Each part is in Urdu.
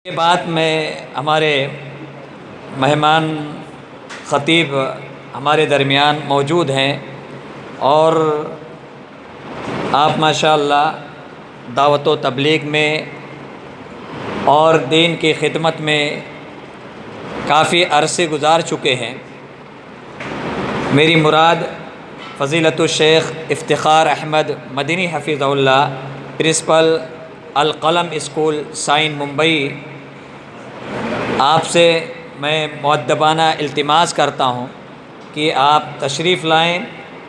کے بعد میں ہمارے مہمان خطیب ہمارے درمیان موجود ہیں اور آپ ماشاءاللہ دعوت و تبلیغ میں اور دین کی خدمت میں کافی عرصے گزار چکے ہیں۔ میری مراد فضیلت الشیخ افتخار احمد مدنی حفظہ اللہ، پرنسپل القلم اسکول سائن ممبئی، آپ سے میں مؤدبانہ التماس کرتا ہوں کہ آپ تشریف لائیں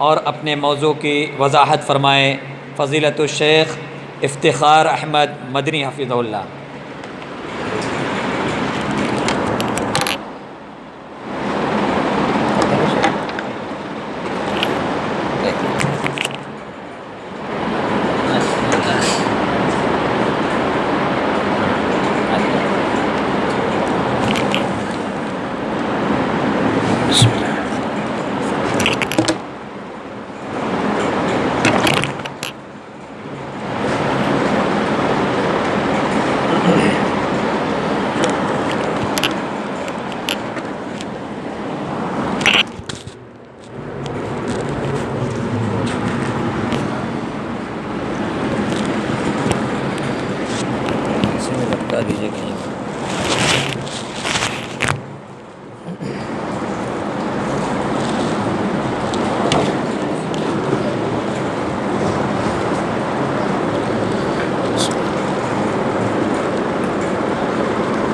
اور اپنے موضوع کی وضاحت فرمائیں۔ فضیلت الشیخ افتخار احمد مدنی حفظہ اللہ۔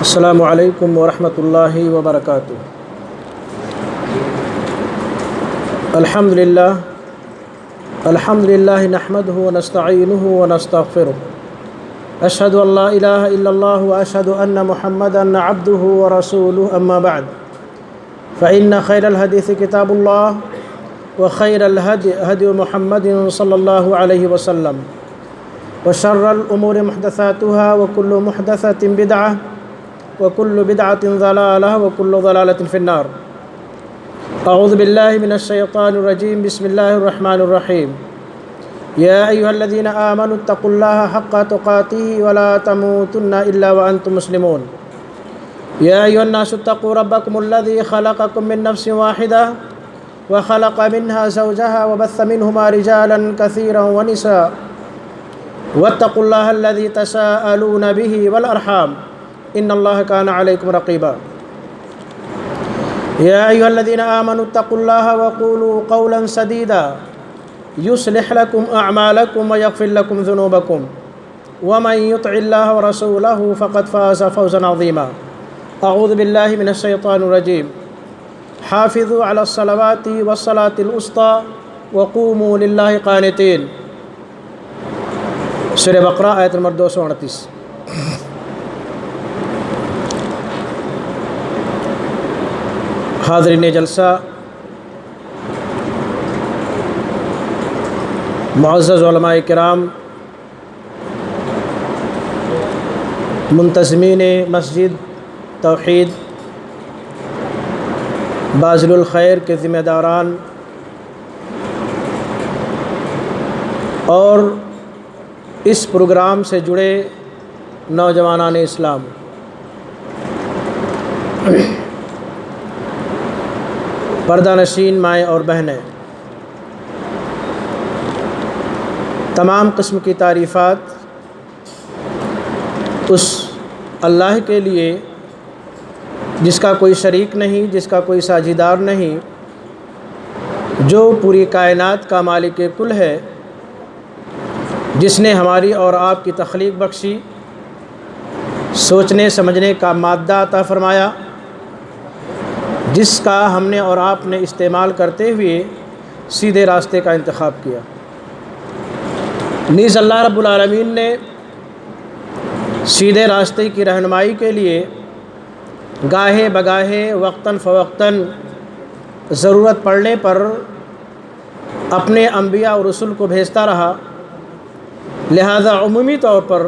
السلام علیکم ورحمۃ اللہ وبرکاتہ۔ الحمد للہ نحمدہ ونستعینہ ونستغفرہ، اشہد ان لا الہ الا اللہ واشہد ان محمدا عبدہ ورسولہ، اما بعد فإن خیر الحدیث کتاب اللہ وخیر الہدی ہدی محمد صلی اللہ علیہ وسلم، وشر الامور محدثاتها وکل محدثۃ بدعہ وكل بدعة ضلالة وكل ضلالة في النار۔ اعوذ باللہ من الشیطان الرجیم، بسم اللہ الرحمن الرحیم۔ یا ایہا الذین آمنوا اتقوا اللہ حق تقاتہ ولا تموتن الا وانتم مسلمون۔ یا ایہا الناس اتقوا ربکم الذی خلقکم من نفس واحدہ وخلق منها زوجها وبث منہما رجالا کثیرا ونساء واتقوا اللہ الذی تساءلون به والارحام ان اللہ کان علیکم رقیبا۔ یا ایہا الذین آمنوا اتقوا اللہ وقولوا قولا سدیدا یصلح لکم اعمالکم ویغفر لکم ذنوبکم ومن یطع اللہ ورسولہ فقد فاز فوزا عظیما۔ اعوذ باللہ من الشیطان الرجیم، حافظوا علی الصلوات والصلاة الوسطی وقوموا للہ قانتین۔ سورہ بقرہ آیت نمبر 238۔ حاضرین جلسہ، معزز علماء کرام، منتظمین مسجد توحید باذل الخیر کے ذمہ داران اور اس پروگرام سے جڑے نوجوانان اسلام، پردہ نشین مائیں اور بہنیں، تمام قسم کی تعریفات اس اللہ کے لیے جس کا کوئی شریک نہیں، جس کا کوئی ساجھیدار نہیں، جو پوری کائنات کا مالک کل ہے، جس نے ہماری اور آپ کی تخلیق بخشی، سوچنے سمجھنے کا مادہ عطا فرمایا، جس کا ہم نے اور آپ نے استعمال کرتے ہوئے سیدھے راستے کا انتخاب کیا۔ نیز اللہ رب العالمین نے سیدھے راستے کی رہنمائی کے لیے گاہے بگاہے وقتاً فوقتاً ضرورت پڑنے پر اپنے انبیاء اور رسول کو بھیجتا رہا۔ لہذا عمومی طور پر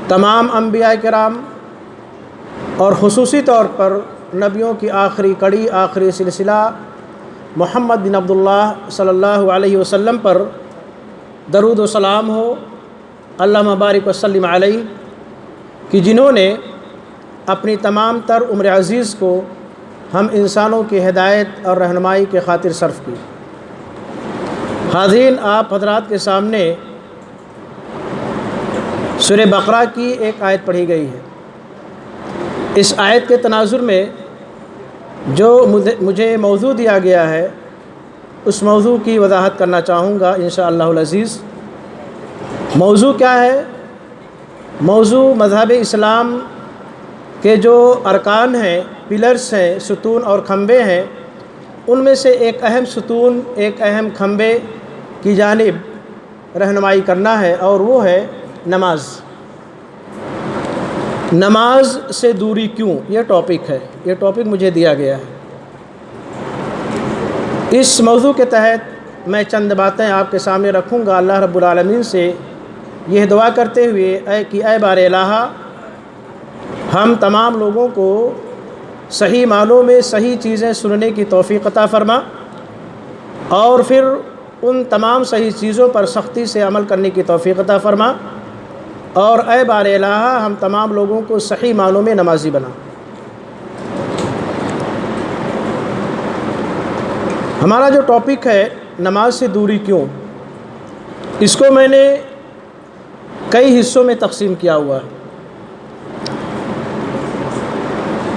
تمام انبیاء کرام اور خصوصی طور پر نبیوں کی آخری کڑی، آخری سلسلہ محمد بن عبداللہ صلی اللہ علیہ وسلم پر درود و سلام ہو۔ اللہم بارک وسلم علیہ کہ جنہوں نے اپنی تمام تر عمر عزیز کو ہم انسانوں کی ہدایت اور رہنمائی کے خاطر صرف کی۔ حاضرین، آپ حضرات کے سامنے سورہ بقرہ کی ایک آیت پڑھی گئی ہے۔ اس آیت کے تناظر میں جو مجھے موضوع دیا گیا ہے اس موضوع کی وضاحت کرنا چاہوں گا انشاءاللہ العزیز۔ موضوع کیا ہے؟ موضوع مذہب اسلام کے جو ارکان ہیں، پلرز ہیں، ستون اور کھمبے ہیں، ان میں سے ایک اہم ستون، ایک اہم کھمبے کی جانب رہنمائی کرنا ہے، اور وہ ہے نماز۔ نماز سے دوری کیوں؟ یہ ٹاپک ہے، یہ ٹاپک مجھے دیا گیا ہے۔ اس موضوع کے تحت میں چند باتیں آپ کے سامنے رکھوں گا، اللہ رب العالمین سے یہ دعا کرتے ہوئے اے بار الہ، ہم تمام لوگوں کو صحیح معنوں میں صحیح چیزیں سننے کی توفیق عطا فرما، اور پھر ان تمام صحیح چیزوں پر سختی سے عمل کرنے کی توفیق عطا فرما، اور اے بار الہ ہم تمام لوگوں کو صحیح معنوں میں نمازی بنا۔ ہمارا جو ٹاپک ہے نماز سے دوری کیوں، اس کو میں نے کئی حصوں میں تقسیم کیا ہوا ہے۔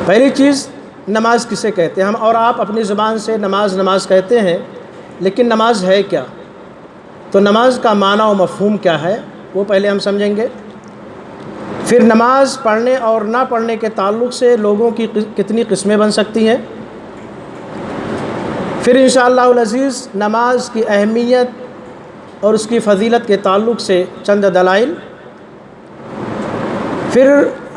پہلی چیز، نماز کسے کہتے ہیں؟ ہم اور آپ اپنی زبان سے نماز نماز کہتے ہیں، لیکن نماز ہے کیا؟ تو نماز کا معنی و مفہوم کیا ہے وہ پہلے ہم سمجھیں گے۔ پھر نماز پڑھنے اور نہ پڑھنے کے تعلق سے لوگوں کی کتنی قسمیں بن سکتی ہیں۔ پھر انشاءاللہ العزیز نماز کی اہمیت اور اس کی فضیلت کے تعلق سے چند دلائل۔ پھر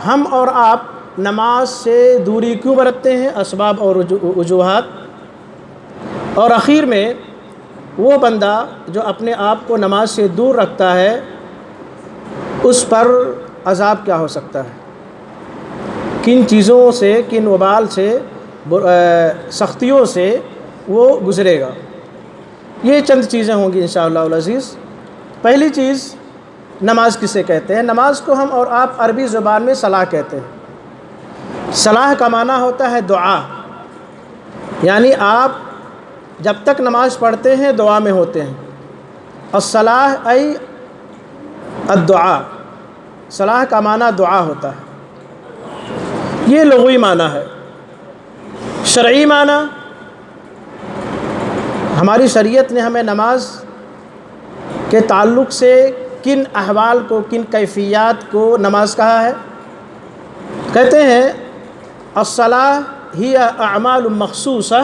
ہم اور آپ نماز سے دوری کیوں برتتے ہیں، اسباب اور وجوہات۔ اور آخر میں وہ بندہ جو اپنے آپ کو نماز سے دور رکھتا ہے اس پر عذاب کیا ہو سکتا ہے، کن چیزوں سے، کن وبال سے، سختیوں سے وہ گزرے گا۔ یہ چند چیزیں ہوں گی انشاءاللہ العزیز۔ پہلی چیز، نماز کسے کہتے ہیں؟ نماز کو ہم اور آپ عربی زبان میں صلاح کہتے ہیں۔ صلاح کا معنی ہوتا ہے دعا، یعنی آپ جب تک نماز پڑھتے ہیں دعا میں ہوتے ہیں۔ الصلاح ای الدعاء، صلاح کا معنی دعا ہوتا ہے، یہ لغوی معنی ہے۔ شرعی معنی، ہماری شریعت نے ہمیں نماز کے تعلق سے کن احوال کو، کن کیفیات کو نماز کہا ہے؟ کہتے ہیں الصلاح ہی اعمال مخصوصہ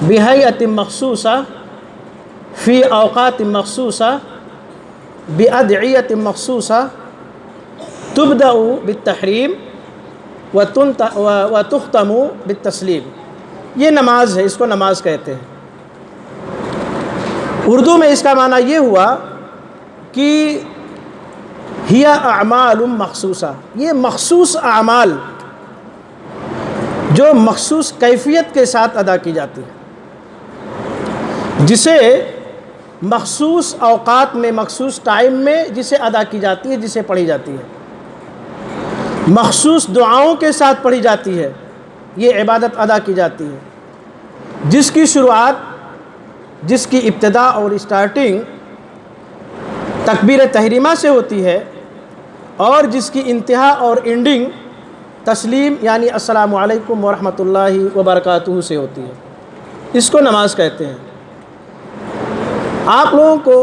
بہیئت مخصوصہ فی اوقات مخصوصہ بادعیت مخصوصہ تبدأ بالتحریم وتختم بالتسلیم۔ یہ نماز ہے، اس کو نماز کہتے ہیں۔ اردو میں اس کا معنی یہ ہوا کہ ہی اعمال مخصوصہ، یہ مخصوص اعمال جو مخصوص کیفیت کے ساتھ ادا کی جاتی ہے، جسے مخصوص اوقات میں، مخصوص ٹائم میں جسے ادا کی جاتی ہے، جسے پڑھی جاتی ہے، مخصوص دعاؤں کے ساتھ پڑھی جاتی ہے، یہ عبادت ادا کی جاتی ہے، جس کی شروعات، جس کی ابتدا اور اسٹارٹنگ تکبیر تحریمہ سے ہوتی ہے، اور جس کی انتہا اور اینڈنگ تسلیم یعنی السلام علیکم ورحمۃ اللہ وبرکاتہ سے ہوتی ہے، اس کو نماز کہتے ہیں۔ آپ لوگوں کو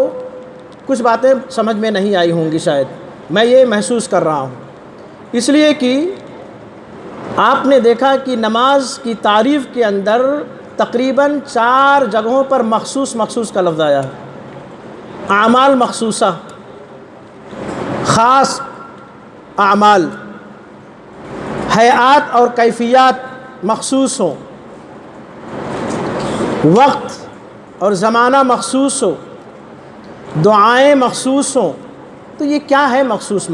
کچھ باتیں سمجھ میں نہیں آئی ہوں گی شاید، میں یہ محسوس کر رہا ہوں، اس لیے کہ آپ نے دیکھا کہ نماز کی تعریف کے اندر تقریباً 4 جگہوں پر مخصوص کا لفظ آیا ہے۔ اعمال مخصوصہ، خاص اعمال، ہیئات اور کیفیات مخصوص ہوں، وقت اور زمانہ مخصوص ہو، دعائیں مخصوص ہوں، تو یہ کیا ہے مخصوص؟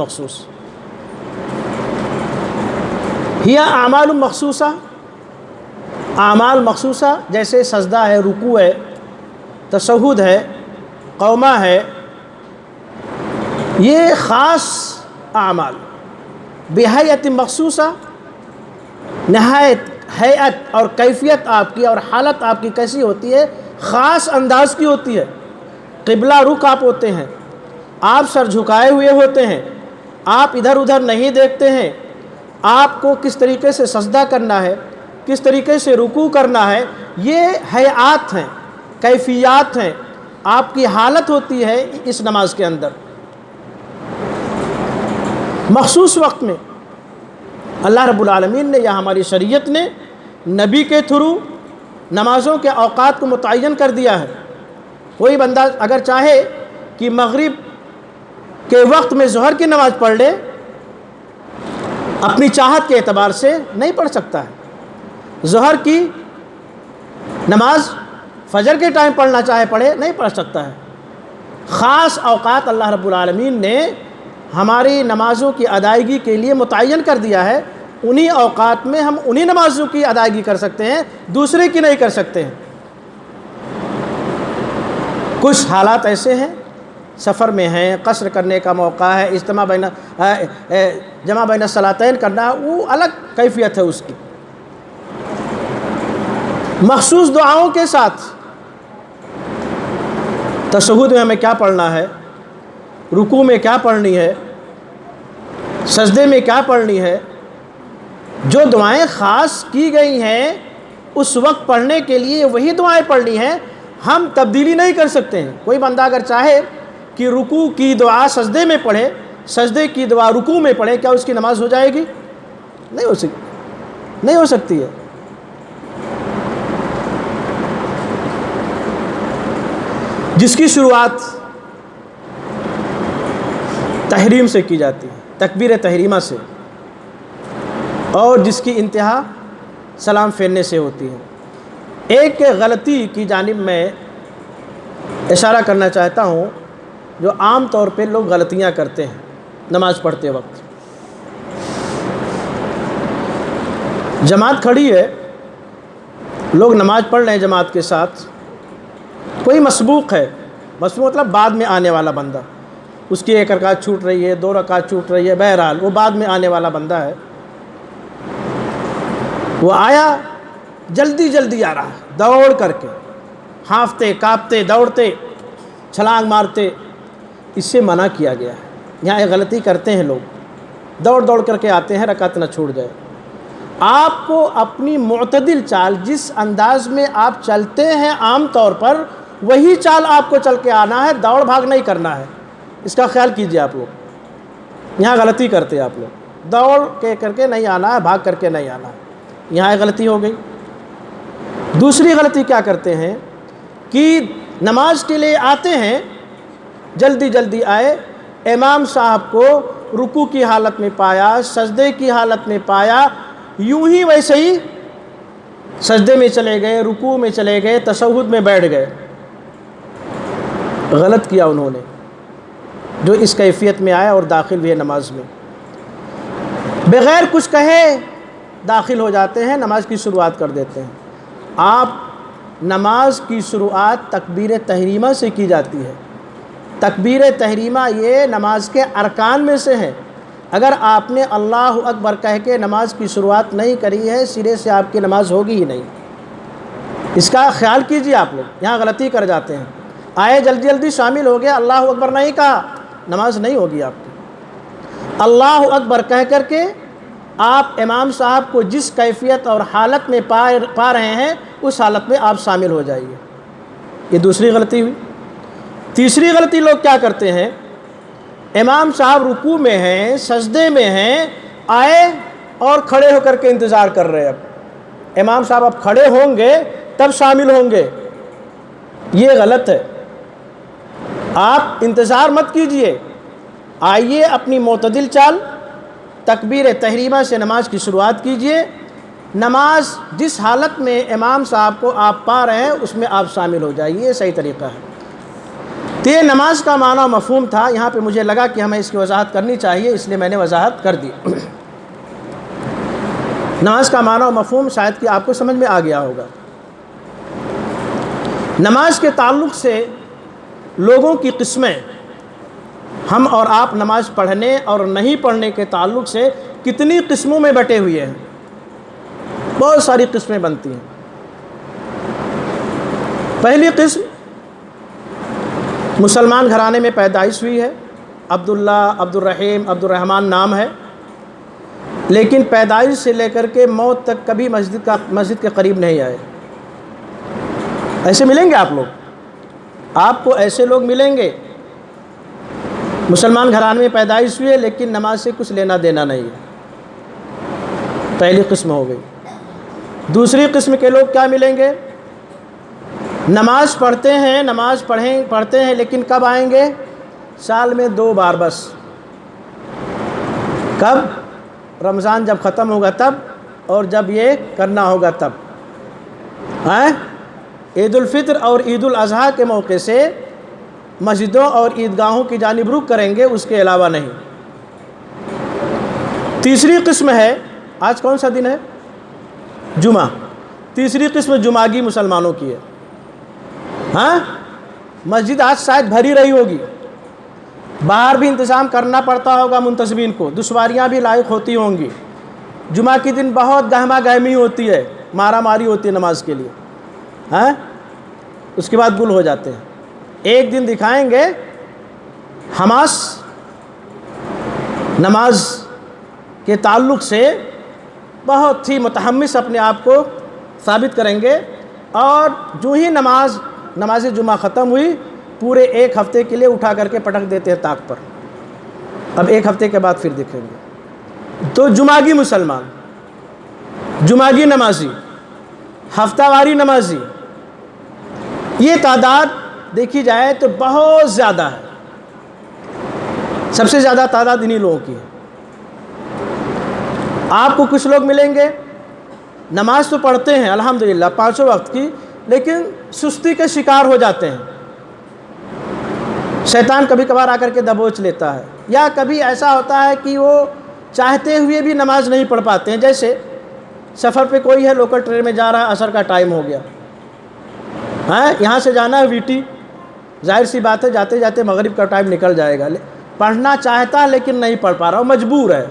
ہی اعمال مخصوصہ، اعمال مخصوصہ جیسے سجدہ ہے، رکوع ہے، تشہد ہے، قومہ ہے، یہ خاص اعمال، بہیئت مخصوصہ، نہایت ہیئت اور کیفیت آپ کی اور حالت آپ کی کیسی ہوتی ہے؟ خاص انداز کی ہوتی ہے۔ قبلہ رخ آپ ہوتے ہیں، آپ سر جھکائے ہوئے ہوتے ہیں، آپ ادھر ادھر نہیں دیکھتے ہیں، آپ کو کس طریقے سے سجدہ کرنا ہے، کس طریقے سے رکوع کرنا ہے، یہ ہیئات ہیں، کیفیات ہیں، آپ کی حالت ہوتی ہے اس نماز کے اندر۔ مخصوص وقت میں اللہ رب العالمین نے یا ہماری شریعت نے نبی کے تھرو نمازوں کے اوقات کو متعین کر دیا ہے۔ کوئی بندہ اگر چاہے کہ مغرب کے وقت میں ظہر کی نماز پڑھ لے، اپنی چاہت کے اعتبار سے نہیں پڑھ سکتا ہے۔ ظہر کی نماز فجر کے ٹائم پڑھنا چاہے پڑھے، نہیں پڑھ سکتا ہے۔ خاص اوقات اللہ رب العالمین نے ہماری نمازوں کی ادائیگی کے لیے متعین کر دیا ہے، انہی اوقات میں ہم انہی نمازوں کی ادائیگی کر سکتے ہیں، دوسرے کی نہیں کر سکتے ہیں۔ کچھ حالات ایسے ہیں، سفر میں ہیں، قصر کرنے کا موقع ہے، جمع بین الصلاتین کرنا ہے، وہ الگ کیفیت ہے اس کی۔ مخصوص دعاؤں کے ساتھ تشہد میں ہمیں کیا پڑھنا ہے، رکوع میں کیا پڑھنی ہے، سجدے میں کیا پڑھنی ہے، جو دعائیں خاص کی گئی ہیں اس وقت پڑھنے کے لیے وہی دعائیں پڑھنی ہیں، ہم تبدیلی نہیں کر سکتے ہیں۔ کوئی بندہ اگر چاہے کہ رکوع کی دعا سجدے میں پڑھے، سجدے کی دعا رکوع میں پڑھے، کیا اس کی نماز ہو جائے گی؟ نہیں ہو سکتی ہے۔ جس کی شروعات تحریم سے کی جاتی ہے، تکبیر تحریمہ سے، اور جس کی انتہا سلام پھیرنے سے ہوتی ہے۔ ایک غلطی کی جانب میں اشارہ کرنا چاہتا ہوں جو عام طور پہ لوگ غلطیاں کرتے ہیں نماز پڑھتے وقت۔ جماعت کھڑی ہے، لوگ نماز پڑھ رہے ہیں جماعت کے ساتھ، کوئی مسبوق ہے، مسبوق مطلب بعد میں آنے والا بندہ، اس کی 1 رکعت چھوٹ رہی ہے، 2 رکعت چھوٹ رہی ہے، بہرحال وہ بعد میں آنے والا بندہ ہے۔ وہ آیا، جلدی جلدی آ رہا ہے، دوڑ کر کے، ہانفتے کانپتے دوڑتے چھلانگ مارتے، اس سے منع کیا گیا ہے۔ یہاں ایک غلطی کرتے ہیں لوگ، دوڑ دوڑ کر کے آتے ہیں، رکعت نہ چھوٹ جائے۔ آپ کو اپنی معتدل چال، جس انداز میں آپ چلتے ہیں عام طور پر، وہی چال آپ کو چل کے آنا ہے، دوڑ بھاگ نہیں کرنا ہے۔ اس کا خیال کیجئے آپ لوگ، یہاں غلطی کرتے ہیں آپ لوگ، دوڑ کے کر کے نہیں آنا ہے، بھاگ کر کے نہیں آنا ہے، یہاں ایک غلطی ہو گئی۔ دوسری غلطی کیا کرتے ہیں کہ نماز کے لیے آتے ہیں، جلدی جلدی آئے، امام صاحب کو رکوع کی حالت میں پایا، سجدے کی حالت میں پایا، یوں ہی ویسے ہی سجدے میں چلے گئے، رکوع میں چلے گئے، تشہد میں بیٹھ گئے۔ غلط کیا انہوں نے، جو اس کیفیت میں آیا اور داخل ہوئے نماز میں، بغیر کچھ کہے داخل ہو جاتے ہیں، نماز کی شروعات کر دیتے ہیں۔ آپ نماز کی شروعات تکبیر تحریمہ سے کی جاتی ہے۔ تکبیر تحریمہ یہ نماز کے ارکان میں سے ہے۔ اگر آپ نے اللہ اکبر کہہ کے نماز کی شروعات نہیں کری ہے، سرے سے آپ کی نماز ہوگی ہی نہیں۔ اس کا خیال کیجئے، آپ لوگ یہاں غلطی کر جاتے ہیں، آئے جلدی جلدی شامل ہو گیا، اللہ اکبر نہیں کہا، نماز نہیں ہوگی آپ کی۔ اللہ اکبر کہہ کر کے آپ امام صاحب کو جس کیفیت اور حالت میں پا رہے ہیں، اس حالت میں آپ شامل ہو جائیے۔ یہ دوسری غلطی ہوئی۔ تیسری غلطی لوگ کیا کرتے ہیں، امام صاحب رکوع میں ہیں، سجدے میں ہیں، آئے اور کھڑے ہو کر کے انتظار کر رہے ہیں۔ اب امام صاحب اب کھڑے ہوں گے تب شامل ہوں گے، یہ غلط ہے۔ آپ انتظار مت کیجئے، آئیے اپنی معتدل چال، تکبیر تحریمہ سے نماز کی شروعات کیجئے، نماز جس حالت میں امام صاحب کو آپ پا رہے ہیں اس میں آپ شامل ہو جائیے، یہ صحیح طریقہ ہے۔ تو یہ نماز کا معنی مفہوم تھا، یہاں پہ مجھے لگا کہ ہمیں اس کی وضاحت کرنی چاہیے، اس لیے میں نے وضاحت کر دی۔ نماز کا معنی و مفہوم شاید کہ آپ کو سمجھ میں آ گیا ہوگا۔ نماز کے تعلق سے لوگوں کی قسمیں، ہم اور آپ نماز پڑھنے اور نہیں پڑھنے کے تعلق سے کتنی قسموں میں بٹے ہوئے ہیں، بہت ساری قسمیں بنتی ہیں۔ پہلی قسم مسلمان گھرانے میں پیدائش ہوئی ہے، عبداللہ، عبد الرحیم، عبد الرحمن نام ہے، لیکن پیدائش سے لے کر کے موت تک کبھی مسجد کے قریب نہیں آئے۔ ایسے ملیں گے آپ لوگ، آپ کو ایسے لوگ ملیں گے مسلمان گھرانے میں پیدائش ہوئی ہے لیکن نماز سے کچھ لینا دینا نہیں ہے۔ پہلی قسم ہو گئی۔ دوسری قسم کے لوگ کیا ملیں گے؟ نماز پڑھتے ہیں لیکن کب آئیں گے؟ سال میں 2 بار بس۔ کب؟ رمضان جب ختم ہوگا تب، اور جب یہ کرنا ہوگا تب۔ عید الفطر اور عید الاضحیٰ کے موقع سے مسجدوں اور عیدگاہوں کی جانب رخ کریں گے، اس کے علاوہ نہیں۔ تیسری قسم ہے، آج کون سا دن ہے؟ جمعہ۔ تیسری قسم جمعگی مسلمانوں کی ہے۔ مسجد آج شاید بھری رہی ہوگی، باہر بھی انتظام کرنا پڑتا ہوگا منتظمین کو، دشواریاں بھی لاحق ہوتی ہوں گی۔ جمعہ کے دن بہت گہما گہمی ہوتی ہے، مارا ماری ہوتی ہے نماز کے لیے، اس کے بعد گل ہو جاتے ہیں۔ ایک دن دکھائیں گے حماس نماز کے تعلق سے بہت ہی متحمس اپنے آپ کو ثابت کریں گے، اور جو ہی نماز جمعہ ختم ہوئی، پورے 1 ہفتے کے لیے اٹھا کر کے پٹک دیتے ہیں طاق پر۔ اب 1 ہفتے کے بعد پھر دکھیں گے۔ تو جمعگی مسلمان، جمعگی نمازی، ہفتہ واری نمازی، یہ تعداد دیکھی جائے تو بہت زیادہ ہے۔ سب سے زیادہ تعداد انہی لوگوں کی ہے۔ آپ کو کچھ لوگ ملیں گے نماز تو پڑھتے ہیں الحمدللہ 5 وقت کی، لیکن سستی کے شکار ہو جاتے ہیں۔ شیطان کبھی کبھار آ کر کے دبوچ لیتا ہے، یا کبھی ایسا ہوتا ہے کہ وہ چاہتے ہوئے بھی نماز نہیں پڑھ پاتے ہیں۔ جیسے سفر پہ کوئی ہے، لوکل ٹرین میں جا رہا ہے، عصر کا ٹائم ہو گیا، یہاں سے جانا ہے ویٹی، ظاہر سی بات ہے جاتے جاتے مغرب کا ٹائم نکل جائے گا۔ پڑھنا چاہتا ہے لیکن نہیں پڑھ پا رہا، مجبور ہے،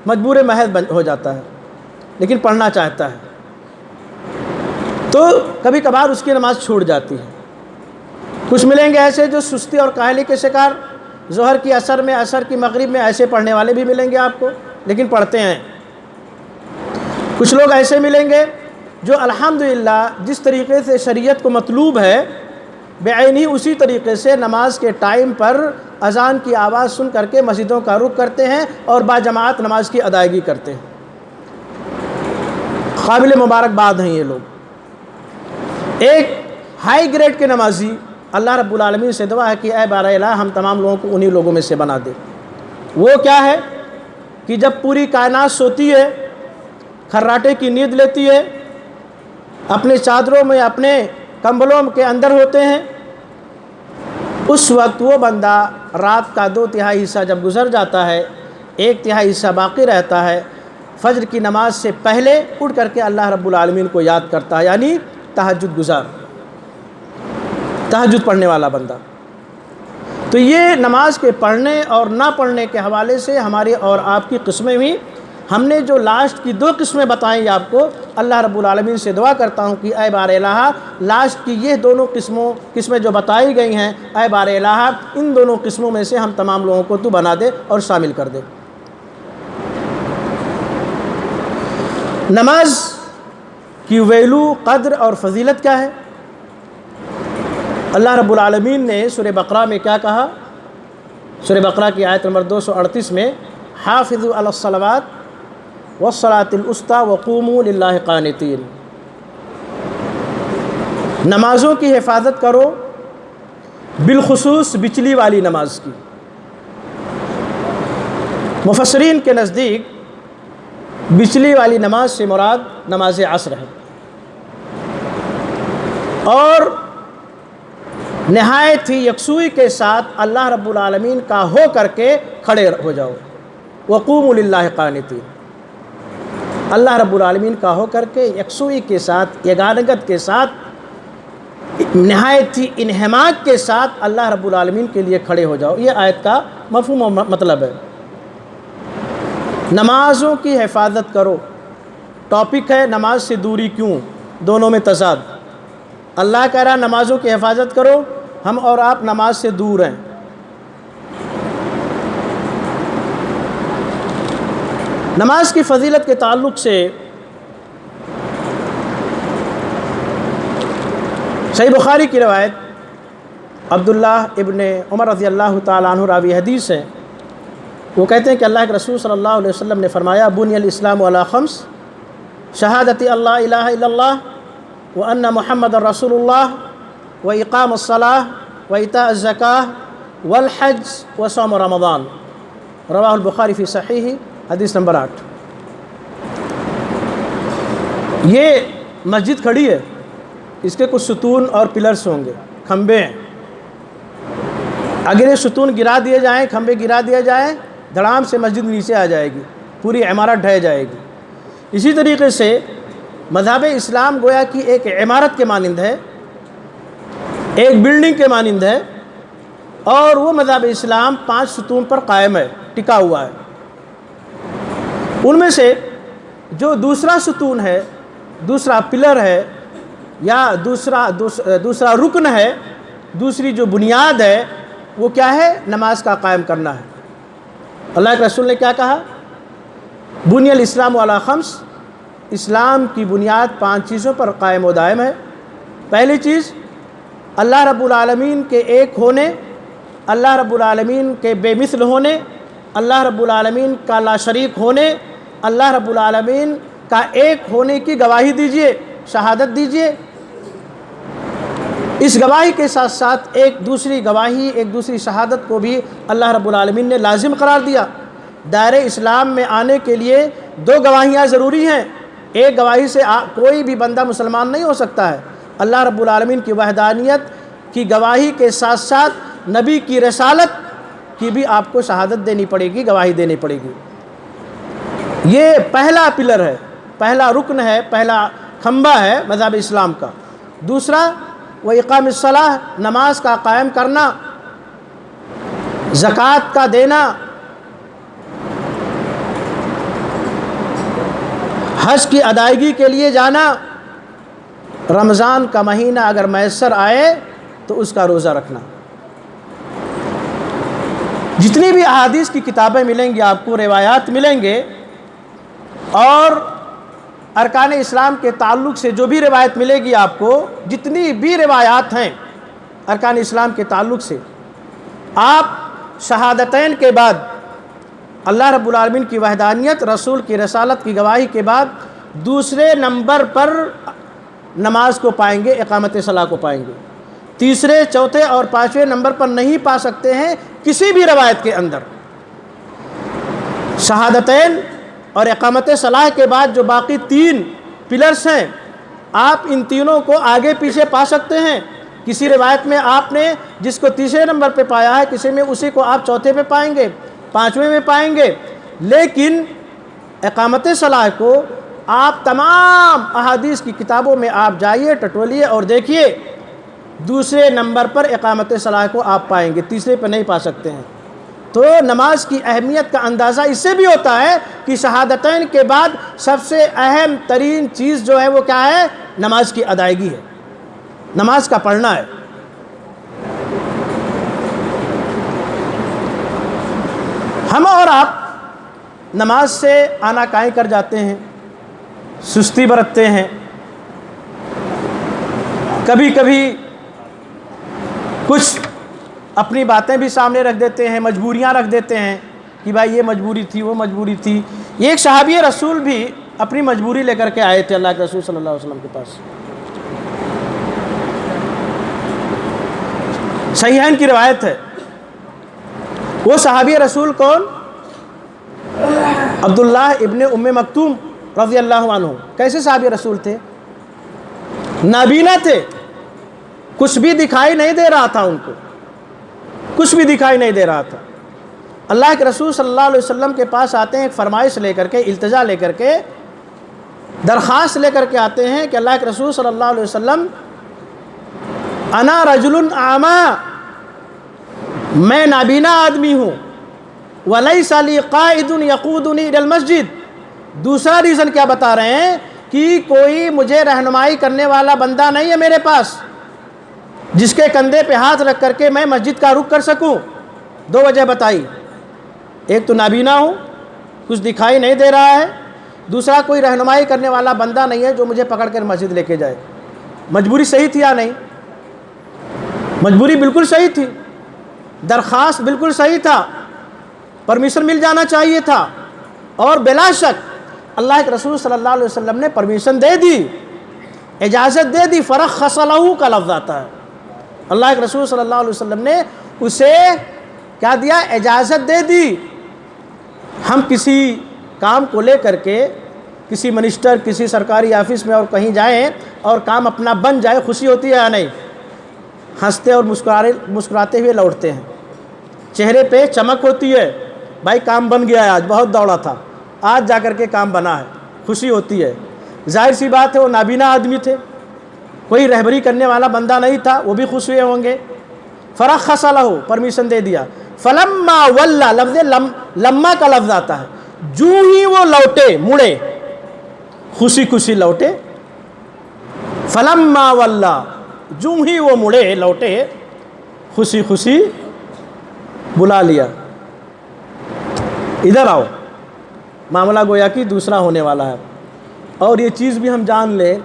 مجبور محض ہو جاتا ہے، لیکن پڑھنا چاہتا ہے، تو کبھی کبھار اس کی نماز چھوٹ جاتی ہے۔ کچھ ملیں گے ایسے جو سستی اور کاہلی کے شکار، ظہر کی عصر میں، عصر کی مغرب میں، ایسے پڑھنے والے بھی ملیں گے آپ کو، لیکن پڑھتے ہیں۔ کچھ لوگ ایسے ملیں گے جو الحمدللہ جس طریقے سے شریعت کو مطلوب ہے بعینی اسی طریقے سے نماز کے ٹائم پر اذان کی آواز سن کر کے مسجدوں کا رخ کرتے ہیں اور باجماعت نماز کی ادائیگی کرتے ہیں۔ قابل مبارکباد ہیں یہ لوگ۔ ایک ہائی گریڈ کے نمازی، اللہ رب العالمین سے دعا ہے کہ اے بار الہ ہم تمام لوگوں کو انہی لوگوں میں سے بنا دے۔ وہ کیا ہے کہ جب پوری کائنات سوتی ہے، کھراٹے کی نیند لیتی ہے، اپنے چادروں میں، اپنے کمبلوں کے اندر ہوتے ہیں، اس وقت وہ بندہ رات کا 2/3 حصہ جب گزر جاتا ہے، 1/3 حصہ باقی رہتا ہے، فجر کی نماز سے پہلے اٹھ کر کے اللہ رب العالمین کو یاد کرتا ہے، یعنی تہجد گزار، تہجد پڑھنے والا بندہ۔ تو یہ نماز کے پڑھنے اور نہ پڑھنے کے حوالے سے ہماری اور آپ کی قسمیں ہوئی۔ ہم نے جو لاسٹ کی 2 قسمیں بتائیں آپ کو، اللہ رب العالمین سے دعا کرتا ہوں کہ اے بار الہ لاسٹ کی یہ دونوں قسمیں جو بتائی گئی ہیں، اے بار الہ ان دونوں قسموں میں سے ہم تمام لوگوں کو تو بنا دے اور شامل کر دے۔ نماز کی ویلو، قدر اور فضیلت کیا ہے؟ اللہ رب العالمین نے سورہ بقرہ میں کیا کہا؟ سورہ بقرہ کی آیت نمبر 238 میں حافظوا علی الصلوات والصلاۃ الوسطی وقوموا للہ قانتین، نمازوں کی حفاظت کرو، بالخصوص بچلی والی نماز کی۔ مفسرین کے نزدیک بچلی والی نماز سے مراد نماز عصر ہے، اور نہایت ہی یکسوئی کے ساتھ اللہ رب العالمین کا ہو کر کے کھڑے ہو جاؤ، وقوموا للہ قانتین، اللہ رب العالمین کا ہو کر کے یکسوئی کے ساتھ، یگانگت کے ساتھ، نہایت ہی انہماک کے ساتھ اللہ رب العالمین کے لیے کھڑے ہو جاؤ۔ یہ آیت کا مفہوم و مطلب ہے۔ نمازوں کی حفاظت کرو، ٹاپک ہے نماز سے دوری کیوں، دونوں میں تضاد۔ اللہ کہہ رہا نمازوں کی حفاظت کرو، ہم اور آپ نماز سے دور ہیں۔ نماز کی فضیلت کے تعلق سے صحیح بخاری کی روایت عبداللہ ابن عمر رضی اللہ تعالیٰ عنہ راوی حدیث ہے، وہ کہتے ہیں کہ اللہ کے رسول صلی اللہ علیہ وسلم نے فرمایا بنی الاسلام علی خمس، شہادت اللہ الہ الا اللہ وان محمد رسول اللہ واقام الصلاۃ وایتاء الزکاۃ والحج وصوم رمضان، رواہ البخاری فی صحیح، حدیث نمبر 8۔ یہ مسجد کھڑی ہے، اس کے کچھ ستون اور پلرس ہوں گے، کھمبے ہیں۔ اگر یہ ستون گرا دیے جائیں، کھمبے گرا دیے جائیں، دھڑام سے مسجد نیچے آ جائے گی، پوری عمارت ڈھہ جائے گی۔ اسی طریقے سے مذہب اسلام گویا کہ ایک عمارت کے مانند ہے، ایک بلڈنگ کے مانند ہے، اور وہ مذہب اسلام 5 ستون پر قائم ہے، ٹکا ہوا ہے۔ ان میں سے جو دوسرا ستون ہے، دوسرا پلر ہے، یا دوسرا رکن ہے، دوسری جو بنیاد ہے، وہ کیا ہے؟ نماز کا قائم کرنا ہے۔ اللہ کے رسول نے کیا کہا؟ بنی الاسلام علی خمس، اسلام کی بنیاد 5 چیزوں پر قائم و دائم ہے۔ پہلی چیز اللہ رب العالمین کے ایک ہونے، اللہ رب العالمین کے بے مثل ہونے، اللہ رب العالمین کا لا شریک ہونے، اللہ رب العالمین کا ایک ہونے کی گواہی دیجئے، شہادت دیجئے۔ اس گواہی کے ساتھ ساتھ ایک دوسری گواہی، ایک دوسری شہادت کو بھی اللہ رب العالمین نے لازم قرار دیا۔ دائرہ اسلام میں آنے کے لیے 2 گواہیاں ضروری ہیں، ایک گواہی سے کوئی بھی بندہ مسلمان نہیں ہو سکتا ہے۔ اللہ رب العالمین کی وحدانیت کی گواہی کے ساتھ ساتھ نبی کی رسالت کی بھی آپ کو شہادت دینی پڑے گی، گواہی دینی پڑے گی۔ یہ پہلا پلر ہے، پہلا رکن ہے، پہلا کھمبا ہے مذہب اسلام کا۔ دوسرا وإقام الصلاۃ، نماز کا قائم کرنا، زکوٰۃ کا دینا، حج کی ادائیگی کے لیے جانا، رمضان کا مہینہ اگر میسر آئے تو اس کا روزہ رکھنا۔ جتنی بھی احادیث کی کتابیں ملیں گی آپ کو، روایات ملیں گے، اور ارکان اسلام کے تعلق سے جو بھی روایت ملے گی آپ کو، جتنی بھی روایات ہیں ارکان اسلام کے تعلق سے، آپ شہادتین کے بعد اللہ رب العالمین کی وحدانیت، رسول کی رسالت کی گواہی کے بعد دوسرے نمبر پر نماز کو پائیں گے، اقامت صلاح کو پائیں گے۔ تیسرے، چوتھے اور 5ویں نمبر پر نہیں پا سکتے ہیں کسی بھی روایت کے اندر۔ شہادتین اور اقامت صلاح کے بعد جو باقی 3 پلرز ہیں، آپ ان تینوں کو آگے پیچھے پا سکتے ہیں۔ کسی روایت میں آپ نے جس کو تیسرے نمبر پہ پایا ہے، کسی میں اسی کو آپ چوتھے پہ پائیں گے، 5ویں میں پائیں گے، لیکن اقامت صلاح کو آپ تمام احادیث کی کتابوں میں آپ جائیے، ٹٹولیے اور دیکھیے، دوسرے نمبر پر اقامت صلاح کو آپ پائیں گے، تیسرے پہ نہیں پا سکتے ہیں۔ تو نماز کی اہمیت کا اندازہ اس سے بھی ہوتا ہے کہ شہادتین کے بعد سب سے اہم ترین چیز جو ہے وہ کیا ہے؟ نماز کی ادائیگی ہے، نماز کا پڑھنا ہے۔ ہم اور آپ نماز سے آناکائی کر جاتے ہیں، سستی برتتے ہیں، کبھی کبھی کچھ اپنی باتیں بھی سامنے رکھ دیتے ہیں، مجبوریاں رکھ دیتے ہیں کہ بھائی یہ مجبوری تھی، وہ مجبوری تھی۔ یہ ایک صحابی رسول بھی اپنی مجبوری لے کر کے آئے تھے اللہ کے رسول صلی اللہ علیہ وسلم کے پاس۔ صحیحین کی روایت ہے۔ وہ صحابی رسول کون؟ عبداللہ ابن ام مکتوم رضی اللہ عنہ۔ کیسے صحابی رسول تھے؟ نابینا تھے، کچھ بھی دکھائی نہیں دے رہا تھا ان کو، کچھ بھی دکھائی نہیں دے رہا تھا۔ اللہ کے رسول صلی اللہ علیہ وسلم کے پاس آتے ہیں، ایک فرمائش لے کر کے، التجا لے کر کے، درخواست لے کر کے آتے ہیں کہ اللہ کے رسول صلی اللہ علیہ وسلم، انا رجل اعمی، میں نابینا آدمی ہوں، وَلَيْسَ لِي قَائِدٌ يَقُودُنِي إِلَى الْمَسْجِدِ. دوسرا ریزن کیا بتا رہے ہیں کہ کوئی مجھے رہنمائی کرنے والا بندہ نہیں ہے میرے پاس جس کے کندھے پہ ہاتھ رکھ کر کے میں مسجد کا رخ کر سکوں. دو وجہ بتائی، ایک تو نابینا ہوں، کچھ دکھائی نہیں دے رہا ہے، دوسرا کوئی رہنمائی کرنے والا بندہ نہیں ہے جو مجھے پکڑ کر مسجد لے کے جائے. مجبوری صحیح تھی یا نہیں؟ مجبوری بالکل صحیح تھی، درخواست بالکل صحیح تھا، پرمیشن مل جانا چاہیے تھا، اور بلا شک اللہ کے رسول صلی اللہ علیہ وسلم نے پرمیشن دے دی، اجازت دے دی. فرخص لہ کا لفظ آتا ہے. اللہ کے رسول صلی اللہ علیہ وسلم نے اسے کیا دیا؟ اجازت دے دی. ہم کسی کام کو لے کر کے کسی منسٹر، کسی سرکاری آفس میں اور کہیں جائیں اور کام اپنا بن جائے، خوشی ہوتی ہے یا نہیں؟ ہنستے اور مسکراتے ہوئے لوٹتے ہیں، چہرے پہ چمک ہوتی ہے، بھائی کام بن گیا ہے، آج بہت دوڑا تھا، آج جا کر کے کام بنا ہے، خوشی ہوتی ہے. ظاہر سی بات ہے وہ نابینا آدمی تھے، کوئی رہبری کرنے والا بندہ نہیں تھا، وہ بھی خوش ہوئے ہوں گے. فرخص لہ، پرمیشن دے دیا. فلما ولا، لفظ لما کا لفظ آتا ہے، جو ہی وہ لوٹے، مڑے، خوشی خوشی لوٹے. فلما ولا، جو ہی وہ مڑے لوٹے، خوشی خوشی بلا لیا، ادھر آؤ. معاملہ گویا کہ دوسرا ہونے والا ہے. اور یہ چیز بھی ہم جان لیں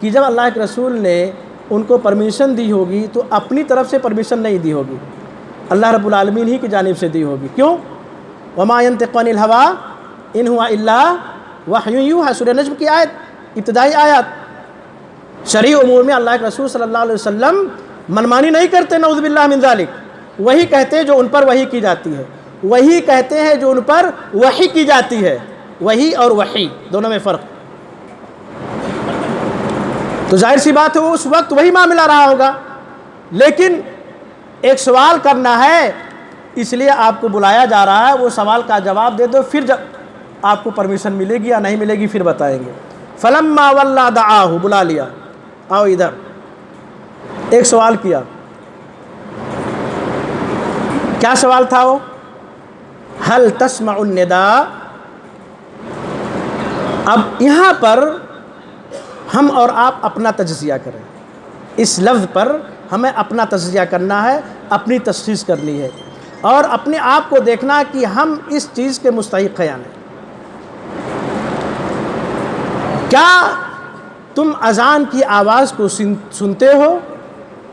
کہ جب اللہ کے رسول نے ان کو پرمیشن دی ہوگی تو اپنی طرف سے پرمیشن نہیں دی ہوگی، اللہ رب العالمین ہی کی جانب سے دی ہوگی. کیوں؟ وما ينطق عن الهوى ان هو الا وحی یوحی، سورہ نجم کی آیت، ابتدائی آیات. شرعی امور میں اللہ کے رسول صلی اللہ علیہ وسلم منمانی نہیں کرتے، نعوذ باللہ من ذالک. وہی کہتے ہیں جو ان پر وحی کی جاتی ہے، وہی کہتے ہیں جو ان پر وحی کی جاتی ہے. وحی اور وحی دونوں میں فرق. تو ظاہر سی بات ہے وہ اس وقت وہی معاملہ رہا ہوگا. لیکن ایک سوال کرنا ہے، اس لیے آپ کو بلایا جا رہا ہے، وہ سوال کا جواب دے دو، پھر جب آپ کو پرمیشن ملے گی یا نہیں ملے گی پھر بتائیں گے. فلما ولا دعاہ، بلا لیا، آؤ ادھر. ایک سوال کیا، کیا سوال تھا وہ؟ هل تسمع النداء. اب یہاں پر ہم اور آپ اپنا تجزیہ کریں. اس لفظ پر ہمیں اپنا تجزیہ کرنا ہے، اپنی تشخیص کرنی ہے، اور اپنے آپ کو دیکھنا ہے کہ ہم اس چیز کے مستحق ہیں یا نہیں. کیا تم اذان کی آواز کو سنتے ہو؟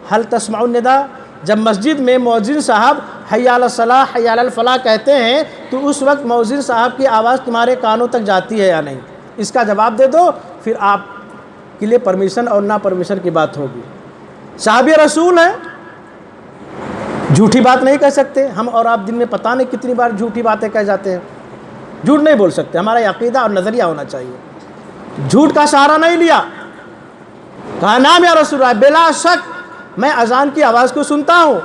هل تسمع النداء. جب مسجد میں مؤذن صاحب حی علی الصلاح حی علی الفلاح کہتے ہیں تو اس وقت مؤذن صاحب کی آواز تمہارے کانوں تک جاتی ہے یا نہیں؟ اس کا جواب دے دو، پھر آپ کے لیے پرمیشن اور نا پرمیشن کی بات ہوگی. صحابی رسول ہیں، جھوٹی بات نہیں کہہ سکتے. ہم اور آپ دن میں پتہ نہیں کتنی بار جھوٹی باتیں کہہ جاتے ہیں. جھوٹ نہیں بول سکتے، ہمارا عقیدہ اور نظریہ ہونا چاہیے. جھوٹ کا سہارا نہیں لیا، کہا نام یا رسول اللہ، بلا شک میں اذان کی آواز کو سنتا ہوں.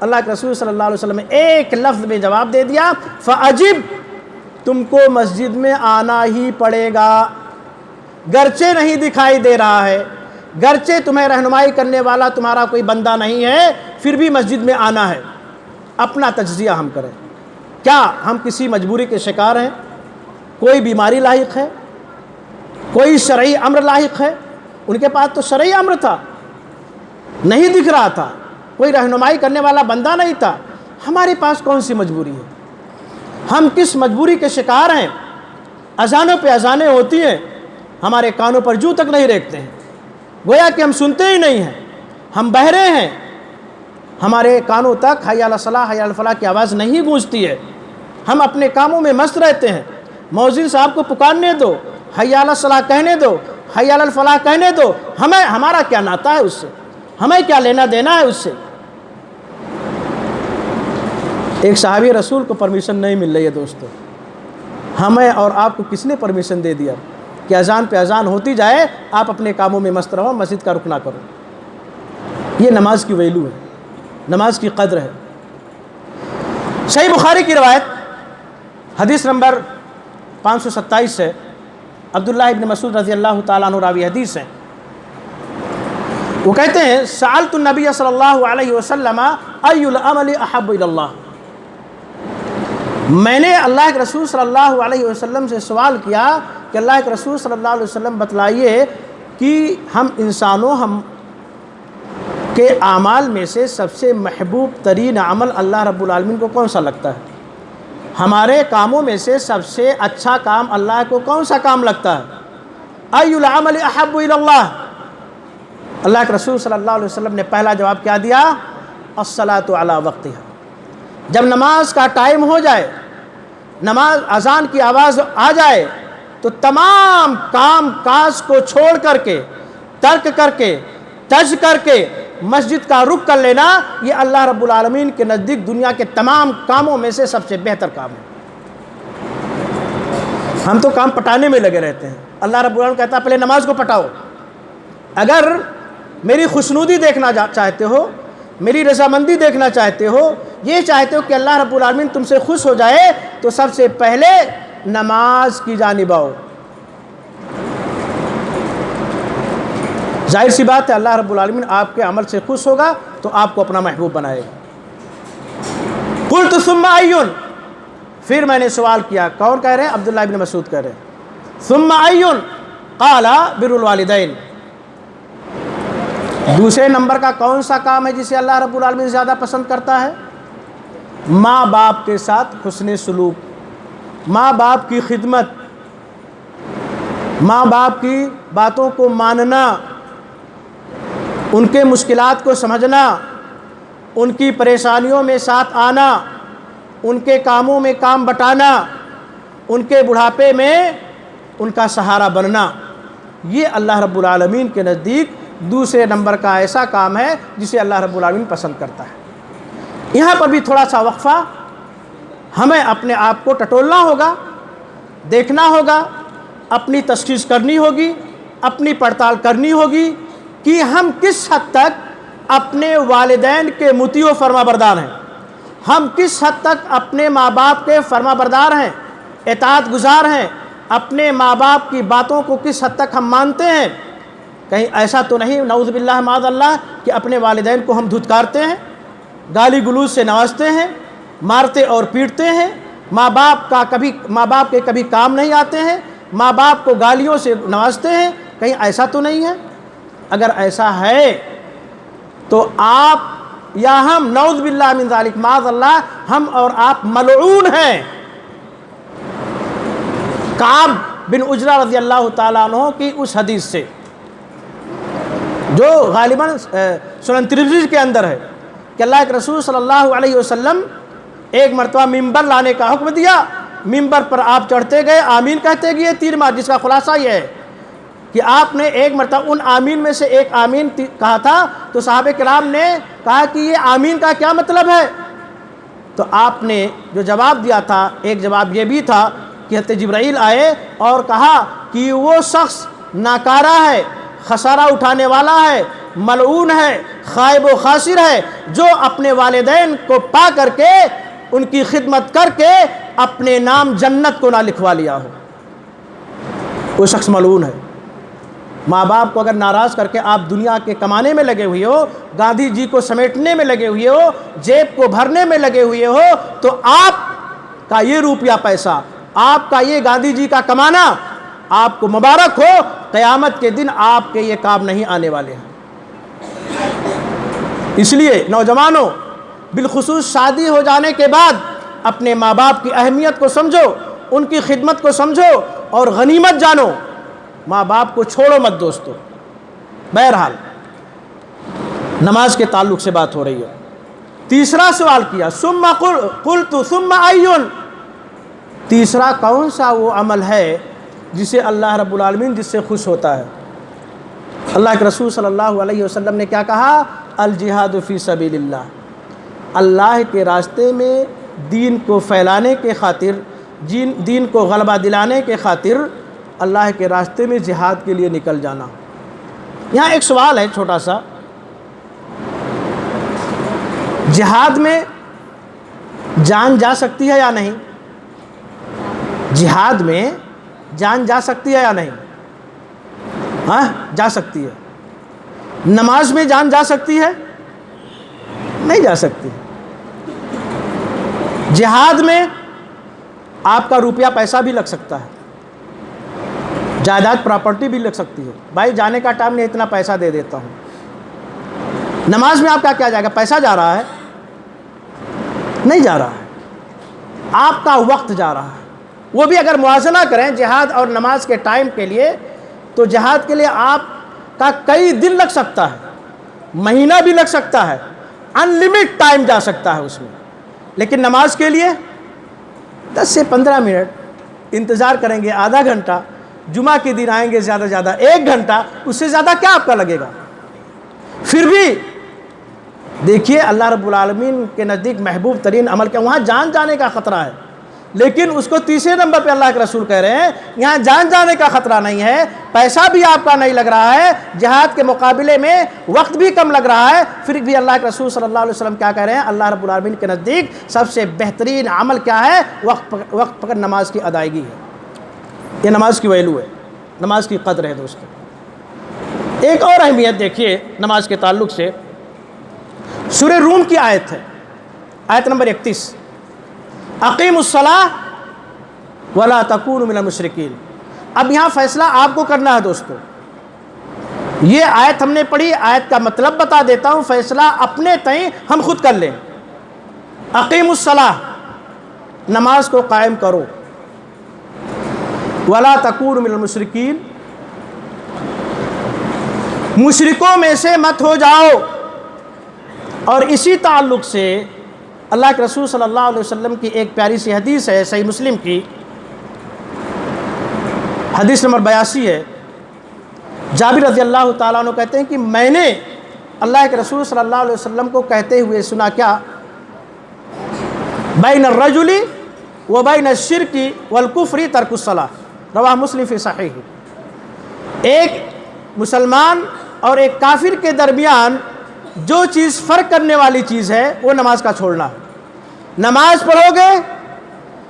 اللہ کے رسول صلی اللہ علیہ وسلم نے ایک لفظ میں جواب دے دیا، فَأَجِبْ، تم کو مسجد میں آنا ہی پڑے گا، گرچہ نہیں دکھائی دے رہا ہے، گرچہ تمہیں رہنمائی کرنے والا تمہارا کوئی بندہ نہیں ہے، پھر بھی مسجد میں آنا ہے. اپنا تجزیہ ہم کریں. کیا ہم کسی مجبوری کے شکار ہیں؟ کوئی بیماری لاحق ہے؟ کوئی شرعی امر لاحق ہے؟ ان کے پاس تو شرعی امر تھا، نہیں دکھ رہا تھا، کوئی رہنمائی کرنے والا بندہ نہیں تھا. ہمارے پاس کون سی مجبوری ہے؟ ہم کس مجبوری کے شکار ہیں؟ اذانوں پہ اذانیں ہوتی ہیں، ہمارے کانوں پر جو تک نہیں ریکھتے ہیں، گویا کہ ہم سنتے ہی نہیں ہیں، ہم بہرے ہیں، ہمارے کانوں تک حی علی الصلاح حی علی الفلاح کی آواز نہیں گونجتی ہے. ہم اپنے کاموں میں مست رہتے ہیں. مؤذن صاحب کو پکارنے دو، حی علی الصلاح کہنے دو، حی علی الفلاح کہنے دو. ہمارا کیا ناطہ ہے اس سے؟ ہمیں کیا لینا دینا ہے اس سے؟ ایک صحابی رسول کو پرمیشن نہیں مل رہی ہے دوستو. ہمیں اور آپ کو کس نے پرمیشن دے دیا کہ اذان پہ اذان ہوتی جائے، آپ اپنے کاموں میں مست رہو، مسجد کا رخ نہ کرو؟ یہ نماز کی ویلو ہے، نماز کی قدر ہے. صحیح بخاری کی روایت حدیث نمبر 527 ہے، عبداللہ ابن مسعود رضی اللہ تعالیٰ عنہ راوی حدیث ہیں. وہ کہتے ہیں سألت النبی صلی اللہ علیہ وسلم ای العمل احب الی اللہ. میں نے اللہ کے رسول صلی اللہ علیہ وسلم سے سوال کیا کہ اللہ کے رسول صلی اللہ علیہ وسلم بتلائیے کہ ہم انسانوں کے اعمال میں سے سب سے محبوب ترین عمل اللہ رب العالمین کو کون سا لگتا ہے؟ ہمارے کاموں میں سے سب سے اچھا کام اللہ کو کون سا کام لگتا ہے؟ ای العمل احب الی اللہ؟ اللہ کے رسول صلی اللہ علیہ وسلم نے پہلا جواب کیا دیا؟ الصلاۃ علی وقتها۔ جب نماز کا ٹائم ہو جائے، نماز اذان کی آواز آ جائے، تو تمام کام کاج کو چھوڑ کر کے، ترک کر کے، ترک کر کے مسجد کا رخ کر لینا، یہ اللہ رب العالمین کے نزدیک دنیا کے تمام کاموں میں سے سب سے بہتر کام ہے۔ ہم تو کام پٹانے میں لگے رہتے ہیں، اللہ رب العالمین کہتا ہے پہلے نماز کو پٹاؤ۔ اگر میری خوشنودی دیکھنا چاہتے ہو، میری رضامندی دیکھنا چاہتے ہو، یہ چاہتے ہو کہ اللہ رب العالمین تم سے خوش ہو جائے، تو سب سے پہلے نماز کی جانب آؤ۔ ظاہر سی بات ہے اللہ رب العالمین آپ کے عمل سے خوش ہوگا تو آپ کو اپنا محبوب بنائے گا۔ قلت ثم ایون، پھر میں نے سوال کیا، کون کہہ رہے ہیں؟ عبداللہ ابن مسعود کہہ رہے ہیں۔ ثم ایون قال بر الوالدین، دوسرے نمبر کا کون سا کام ہے جسے اللہ رب العالمین زیادہ پسند کرتا ہے؟ ماں باپ کے ساتھ حسن سلوک، ماں باپ کی خدمت، ماں باپ کی باتوں کو ماننا، ان کے مشکلات کو سمجھنا، ان کی پریشانیوں میں ساتھ آنا، ان کے کاموں میں کام بٹانا، ان کے بڑھاپے میں ان کا سہارا بننا، یہ اللہ رب العالمین کے نزدیک دوسرے نمبر کا ایسا کام ہے جسے اللہ رب العالمین پسند کرتا ہے۔ یہاں پر بھی تھوڑا سا وقفہ، ہمیں اپنے آپ کو ٹٹولنا ہوگا، دیکھنا ہوگا، اپنی تشخیص کرنی ہوگی، اپنی پڑتال کرنی ہوگی کہ ہم کس حد تک اپنے والدین کے مطیع و فرما بردار ہیں، ہم کس حد تک اپنے ماں باپ کے فرما بردار ہیں، اطاعت گزار ہیں، اپنے ماں باپ کی باتوں کو کس حد تک ہم مانتے ہیں۔ کہیں ایسا تو نہیں نعوذ باللہ معاذ اللہ کہ اپنے والدین کو ہم دھتکارتے ہیں، گالی گلوچ سے نوازتے ہیں، مارتے اور پیٹتے ہیں، ماں باپ کے کبھی کام نہیں آتے ہیں، ماں باپ کو گالیوں سے نوازتے ہیں، کہیں ایسا تو نہیں ہے؟ اگر ایسا ہے تو آپ یا ہم نعوذ باللہ من ذالک معاذ اللہ، ہم اور آپ ملعون ہیں۔ کعب بن عجرہ رضی اللہ تعالیٰ عنہ کی اس حدیث سے جو غالباً سنن ترمذی کے اندر ہے کہ اللہ کے رسول صلی اللہ علیہ وسلم ایک مرتبہ ممبر لانے کا حکم دیا، ممبر پر آپ چڑھتے گئے، آمین کہتے گئے 3 بار، جس کا خلاصہ یہ ہے کہ آپ نے ایک مرتبہ ان آمین میں سے ایک آمین کہا تھا، تو صحابہ کرام نے کہا کہ یہ آمین کا کیا مطلب ہے؟ تو آپ نے جو جواب دیا تھا، ایک جواب یہ بھی تھا کہ حضرت جبرائیل آئے اور کہا کہ وہ شخص ناکارہ ہے، خسارہ اٹھانے والا ہے، ملعون ہے، خائب و خاسر ہے، جو اپنے والدین کو پا کر کے ان کی خدمت کر کے اپنے نام جنت کو نہ لکھوا لیا ہو، وہ شخص ملعون ہے۔ ماں باپ کو اگر ناراض کر کے آپ دنیا کے کمانے میں لگے ہوئے ہو، گاندھی جی کو سمیٹنے میں لگے ہوئے ہو، جیب کو بھرنے میں لگے ہوئے ہو، تو آپ کا یہ روپیہ پیسہ، آپ کا یہ گاندھی جی کا کمانا آپ کو مبارک ہو، قیامت کے دن آپ کے یہ کام نہیں آنے والے ہیں۔ اس لیے نوجوانوں، بالخصوص شادی ہو جانے کے بعد اپنے ماں باپ کی اہمیت کو سمجھو، ان کی خدمت کو سمجھو اور غنیمت جانو، ماں باپ کو چھوڑو مت دوستو۔ بہرحال نماز کے تعلق سے بات ہو رہی ہے۔ تیسرا سوال کیا، ثم قلت ثم ایون، تیسرا کون سا وہ عمل ہے جسے اللہ رب العالمین جس سے خوش ہوتا ہے؟ اللہ کے رسول صلی اللہ علیہ وسلم نے کیا کہا؟ الجہاد فی سبیل اللہ، اللہ کے راستے میں دین کو پھیلانے کے خاطر، دین کو غلبہ دلانے کے خاطر اللہ کے راستے میں جہاد کے لیے نکل جانا۔ یہاں ایک سوال ہے چھوٹا سا، جہاد میں جان جا سکتی ہے یا نہیں؟ جہاد میں جان جا سکتی ہے یا نہیں؟ ہاں جا سکتی ہے۔ نماز میں جان جا سکتی ہے؟ نہیں جا سکتی۔ جہاد میں آپ کا روپیہ پیسہ بھی لگ سکتا ہے، جائیداد پراپرٹی بھی لگ سکتی ہے. بھائی جانے کا ٹائم نہیں، اتنا پیسہ دے دیتا ہوں. نماز میں آپ کا کیا جائے گا؟ پیسہ جا رہا ہے؟ نہیں جا رہا ہے، آپ کا وقت جا رہا ہے. وہ بھی اگر موازنہ کریں جہاد اور نماز کے ٹائم کے لیے، تو جہاد کے لیے آپ کا کئی دن لگ سکتا ہے، مہینہ بھی لگ سکتا ہے، انلمیٹ ٹائم جا سکتا ہے اس میں. لیکن نماز کے لیے 10 سے 15 منٹ انتظار کریں گے، آدھا گھنٹہ. جمعہ کے دن آئیں گے زیادہ سے زیادہ 1 گھنٹہ، اس سے زیادہ کیا آپ کا لگے گا؟ پھر بھی دیکھیے اللہ رب العالمین کے نزدیک محبوب ترین عمل کیا؟ وہاں جان جانے کا خطرہ ہے، لیکن اس کو تیسرے نمبر پہ اللہ کے رسول کہہ رہے ہیں یہاں جان جانے کا خطرہ نہیں ہے، پیسہ بھی آپ کا نہیں لگ رہا ہے، جہاد کے مقابلے میں وقت بھی کم لگ رہا ہے. پھر بھی اللہ کے رسول صلی اللہ علیہ وسلم کیا کہہ رہے ہیں؟ اللہ رب العالمین کے نزدیک سب سے بہترین عمل کیا ہے؟ وقت پر نماز کی ادائیگی ہے. یہ نماز کی ویلو ہے، نماز کی قدر ہے دوستو. ایک اور اہمیت دیکھیے نماز کے تعلق سے، سورہ روم کی آیت ہے، آیت نمبر 31، اقیموا الصلاۃ ولا تکونوا من المشرکین. اب یہاں فیصلہ آپ کو کرنا ہے دوستو. یہ آیت ہم نے پڑھی، آیت کا مطلب بتا دیتا ہوں، فیصلہ اپنے تئیں ہم خود کر لیں. اقیموا الصلاۃ، نماز کو قائم کرو، ولا تکونوا من المشرکین، مشرکوں میں سے مت ہو جاؤ. اور اسی تعلق سے اللہ کے رسول صلی اللہ علیہ وسلم کی ایک پیاری سی حدیث ہے، صحیح مسلم کی حدیث نمبر 82 ہے. جابر رضی اللہ تعالیٰ عنہ کہتے ہیں کہ میں نے اللہ کے رسول صلی اللہ علیہ وسلم کو کہتے ہوئے سنا، کیا؟ بین الرجل و بین الشرک والکفر ترک الصلاۃ، رواہ مسلم فی صحیح. ایک مسلمان اور ایک کافر کے درمیان جو چیز فرق کرنے والی چیز ہے وہ نماز کا چھوڑنا ہے. نماز پڑھو گے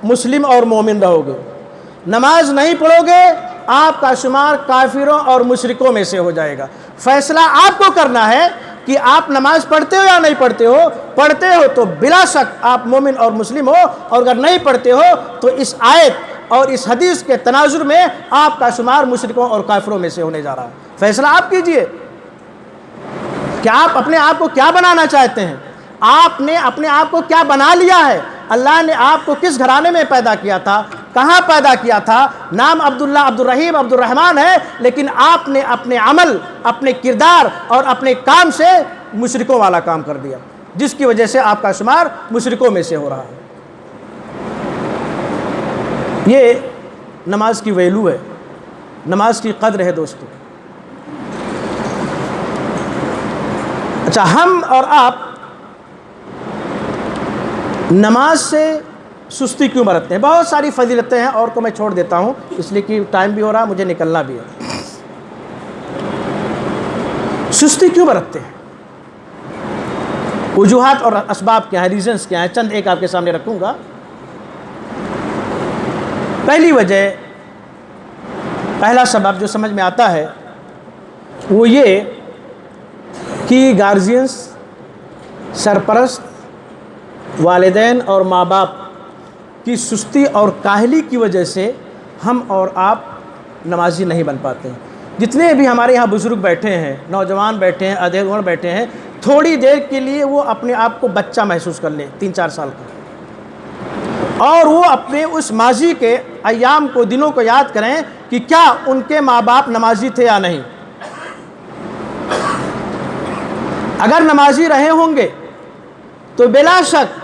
مسلم اور مومن رہو گے، نماز نہیں پڑھو گے آپ کا شمار کافروں اور مشرکوں میں سے ہو جائے گا. فیصلہ آپ کو کرنا ہے کہ آپ نماز پڑھتے ہو یا نہیں پڑھتے ہو. پڑھتے ہو تو بلا شک آپ مومن اور مسلم ہو، اور اگر نہیں پڑھتے ہو تو اس آیت اور اس حدیث کے تناظر میں آپ کا شمار مشرکوں اور کافروں میں سے ہونے جا رہا ہے. فیصلہ آپ کیجئے کہ آپ اپنے آپ کو کیا بنانا چاہتے ہیں، آپ نے اپنے آپ کو کیا بنا لیا ہے. اللہ نے آپ کو کس گھرانے میں پیدا کیا تھا، کہاں پیدا کیا تھا؟ نام عبداللہ، عبدالرحیم، عبدالرحمن ہے، لیکن آپ نے اپنے عمل، اپنے کردار اور اپنے کام سے مشرکوں والا کام کر دیا، جس کی وجہ سے آپ کا شمار مشرکوں میں سے ہو رہا ہے. یہ نماز کی ویلو ہے، نماز کی قدر ہے دوستو. اچھا، ہم اور آپ نماز سے سستی کیوں برتتے ہیں؟ بہت ساری فضیلتیں ہیں، اور کو میں چھوڑ دیتا ہوں اس لیے کہ ٹائم بھی ہو رہا، مجھے نکلنا بھی ہے. سستی کیوں برتتے ہیں؟ وجوہات اور اسباب کیا ہیں، ریزنز کیا ہیں؟ چند ایک آپ کے سامنے رکھوں گا. پہلی وجہ، پہلا سبب جو سمجھ میں آتا ہے وہ یہ کہ گارجینز، سرپرست، والدین اور ماں باپ کی سستی اور کاہلی کی وجہ سے ہم اور آپ نمازی نہیں بن پاتے ہیں. جتنے بھی ہمارے یہاں بزرگ بیٹھے ہیں، نوجوان بیٹھے ہیں، ادھیڑ عمر بیٹھے ہیں، تھوڑی دیر کے لیے وہ اپنے آپ کو بچہ محسوس کر لیں 3-4 سال کا، اور وہ اپنے اس ماضی کے ایام کو، دنوں کو یاد کریں کہ کیا ان کے ماں باپ نمازی تھے یا نہیں. اگر نمازی رہے ہوں گے تو بلا شک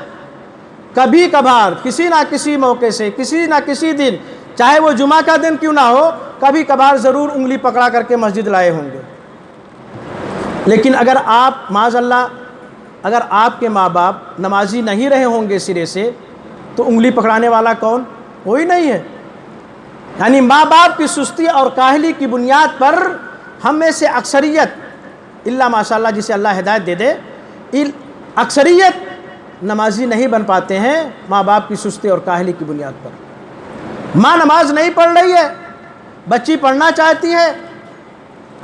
کبھی کبھار، کسی نہ کسی موقع سے، کسی نہ کسی دن، چاہے وہ جمعہ کا دن کیوں نہ ہو، کبھی کبھار ضرور انگلی پکڑا کر کے مسجد لائے ہوں گے. لیکن اگر آپ معاذ اللہ، اگر آپ کے ماں باپ نمازی نہیں رہے ہوں گے سرے سے، تو انگلی پکڑانے والا کون؟ کوئی نہیں ہے. یعنی ماں باپ کی سستی اور کاہلی کی بنیاد پر ہم میں سے اکثریت، اللہ ماشاء اللہ جسے اللہ ہدایت دے دے، اکثریت نمازی نہیں بن پاتے ہیں ماں باپ کی سستی اور کاہلی کی بنیاد پر. ماں نماز نہیں پڑھ رہی ہے، بچی پڑھنا چاہتی ہے،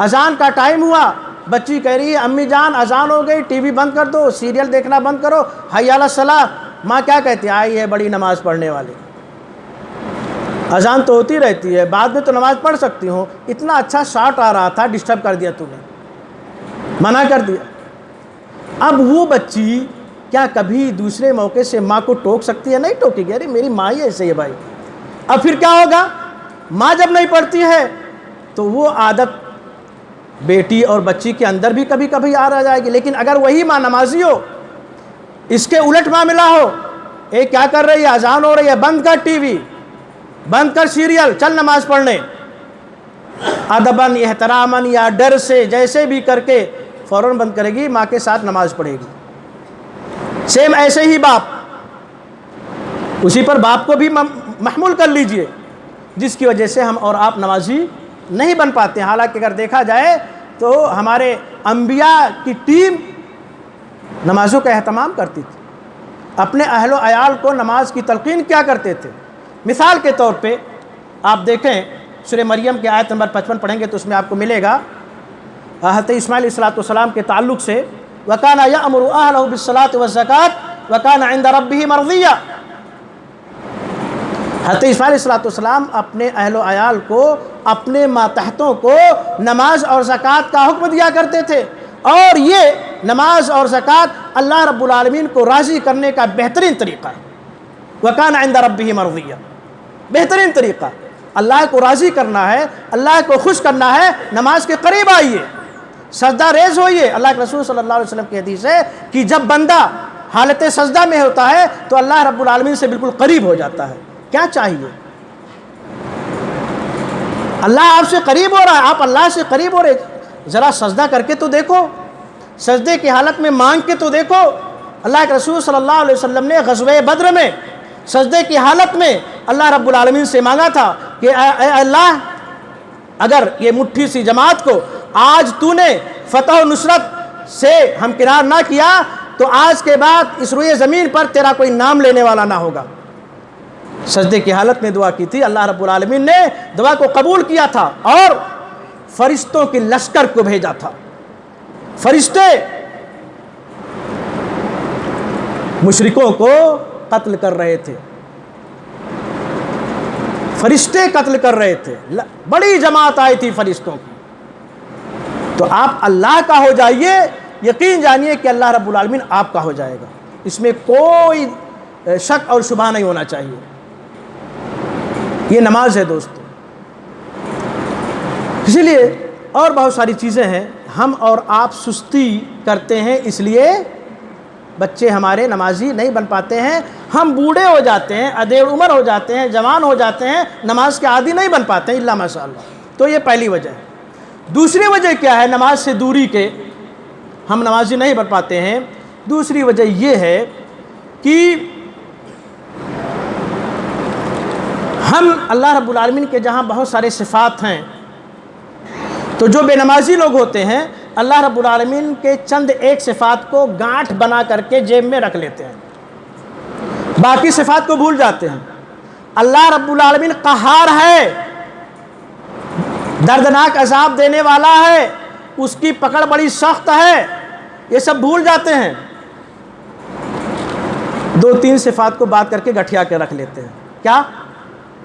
اذان کا ٹائم ہوا، بچی کہہ رہی ہے امی جان اذان ہو گئی، ٹی وی بند کر دو، سیریل دیکھنا بند کرو، حی علی الصلاۃ. ماں کیا کہتی ہے؟ آئی ہے بڑی نماز پڑھنے والی. اذان تو ہوتی رہتی ہے، بعد میں تو نماز پڑھ سکتی ہوں، اتنا اچھا شاٹ آ رہا تھا، ڈسٹرب کر دیا تو نے، منع کر دیا۔ اب وہ بچی کیا کبھی دوسرے موقع سے ماں کو ٹوک سکتی ہے؟ نہیں ٹوکے گی، ارے میری ماں ہی ایسے ہے بھائی۔ اب پھر کیا ہوگا؟ ماں جب نہیں پڑھتی ہے تو وہ عادت بیٹی اور بچی کے اندر بھی کبھی کبھی آ جائے گی۔ لیکن اگر وہی ماں نمازی ہو، اس کے الٹ معاملہ ہو، اے کیا کر رہی ہے، اذان ہو رہی ہے، بند کر ٹی وی، بند کر سیریل، چل نماز پڑھنے، ادباً احتراماً یا ڈر سے جیسے بھی کر کے فوراً بند کرے گی، ماں کے ساتھ نماز پڑھے گی۔ سیم ایسے ہی باپ، اسی پر باپ کو بھی محمول کر لیجئے، جس کی وجہ سے ہم اور آپ نمازی نہیں بن پاتے ہیں۔ حالانکہ اگر دیکھا جائے تو ہمارے انبیاء کی ٹیم نمازوں کا اہتمام کرتی تھی، اپنے اہل و عیال کو نماز کی تلقین کیا کرتے تھے۔ مثال کے طور پہ آپ دیکھیں سورہ مریم کے آیت نمبر 55 پڑھیں گے تو اس میں آپ کو ملے گا حضرت اسماعیل علیہ السلام کے تعلق سے، وَكَانَ يَأْمُرُ أَهْلَهُ بِالصَّلَاةِ وَالزَّكَاةِ وَكَانَ عِنْدَ رَبِّهِ مَرْضِيًّا۔ حضرت اسماعیل علیہ السلام اپنے اہل و عیال کو، اپنے ماتحتوں کو نماز اور زکوٰۃ کا حکم دیا کرتے تھے، اور یہ نماز اور زکوٰۃ اللہ رب العالمین کو راضی کرنے کا بہترین طریقہ ہے۔ وَكَانَ عِنْدَ رَبِّهِ مَرْضِيًّا، بہترین طریقہ، اللہ کو راضی کرنا ہے، اللہ کو خوش کرنا ہے، نماز کے قریب آئیے، سجدہ ریز ہوئیے۔ اللہ کے رسول صلی اللہ علیہ وسلم کی حدیث ہے کہ جب بندہ حالت سجدہ میں ہوتا ہے تو اللہ رب العالمین سے بالکل قریب ہو جاتا ہے۔ کیا چاہیے؟ اللہ آپ سے قریب ہو رہا ہے، آپ اللہ سے قریب ہو رہے، ذرا سجدہ کر کے تو دیکھو، سجدے کی حالت میں مانگ کے تو دیکھو۔ اللہ کے رسول صلی اللہ علیہ وسلم نے غزوہ بدر میں سجدے کی حالت میں اللہ رب العالمین سے مانگا تھا کہ اے اللہ، اگر یہ مٹھی سی جماعت کو آج تو نے فتح و نصرت سے ہمکنار نہ کیا تو آج کے بعد اس روئے زمین پر تیرا کوئی نام لینے والا نہ ہوگا۔ سجدے کی حالت میں دعا کی تھی، اللہ رب العالمین نے دعا کو قبول کیا تھا اور فرشتوں کے لشکر کو بھیجا تھا۔ فرشتے مشرکوں کو قتل کر رہے تھے، فرشتے قتل کر رہے تھے، بڑی جماعت آئی تھی فرشتوں کی۔ تو آپ اللہ کا ہو جائیے، یقین جانیے کہ اللہ رب العالمین آپ کا ہو جائے گا، اس میں کوئی شک اور شبہ نہیں ہونا چاہیے۔ یہ نماز ہے دوستو۔ اسی لیے اور بہت ساری چیزیں ہیں، ہم اور آپ سستی کرتے ہیں، اس لیے بچے ہمارے نمازی نہیں بن پاتے ہیں۔ ہم بوڑھے ہو جاتے ہیں، ادھیڑ عمر ہو جاتے ہیں، جوان ہو جاتے ہیں، نماز کے عادی نہیں بن پاتے ہیں الا ماشاء اللہ۔ تو یہ پہلی وجہ ہے۔ دوسری وجہ کیا ہے نماز سے دوری کے ہم نمازی نہیں بن پاتے ہیں؟ دوسری وجہ یہ ہے کہ ہم اللہ رب العالمین کے جہاں بہت سارے صفات ہیں، تو جو بے نمازی لوگ ہوتے ہیں اللہ رب العالمین کے چند ایک صفات کو گانٹھ بنا کر کے جیب میں رکھ لیتے ہیں، باقی صفات کو بھول جاتے ہیں۔ اللہ رب العالمین قہار ہے، دردناک عذاب دینے والا ہے، اس کی پکڑ بڑی سخت ہے، یہ سب بھول جاتے ہیں، دو تین صفات کو بات کر کے گٹھیا کے رکھ لیتے ہیں۔ کیا؟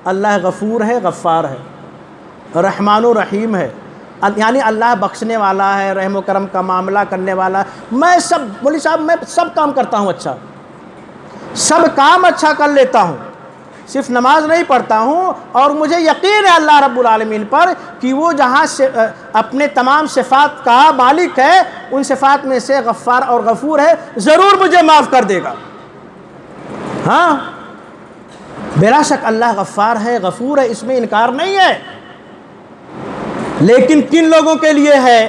اللہ غفور ہے، غفار ہے، رحمان و رحیم ہے، یعنی اللہ بخشنے والا ہے، رحم و کرم کا معاملہ کرنے والا ہے۔ میں سب مولوی صاحب میں سب کام کرتا ہوں، اچھا سب کام اچھا کر لیتا ہوں، صرف نماز نہیں پڑھتا ہوں، اور مجھے یقین ہے اللہ رب العالمین پر کہ وہ جہاں سے اپنے تمام صفات کا مالک ہے، ان صفات میں سے غفار اور غفور ہے، ضرور مجھے معاف کر دے گا۔ ہاں بلا شک اللہ غفار ہے، غفور ہے، اس میں انکار نہیں ہے، لیکن کن لوگوں کے لیے ہے؟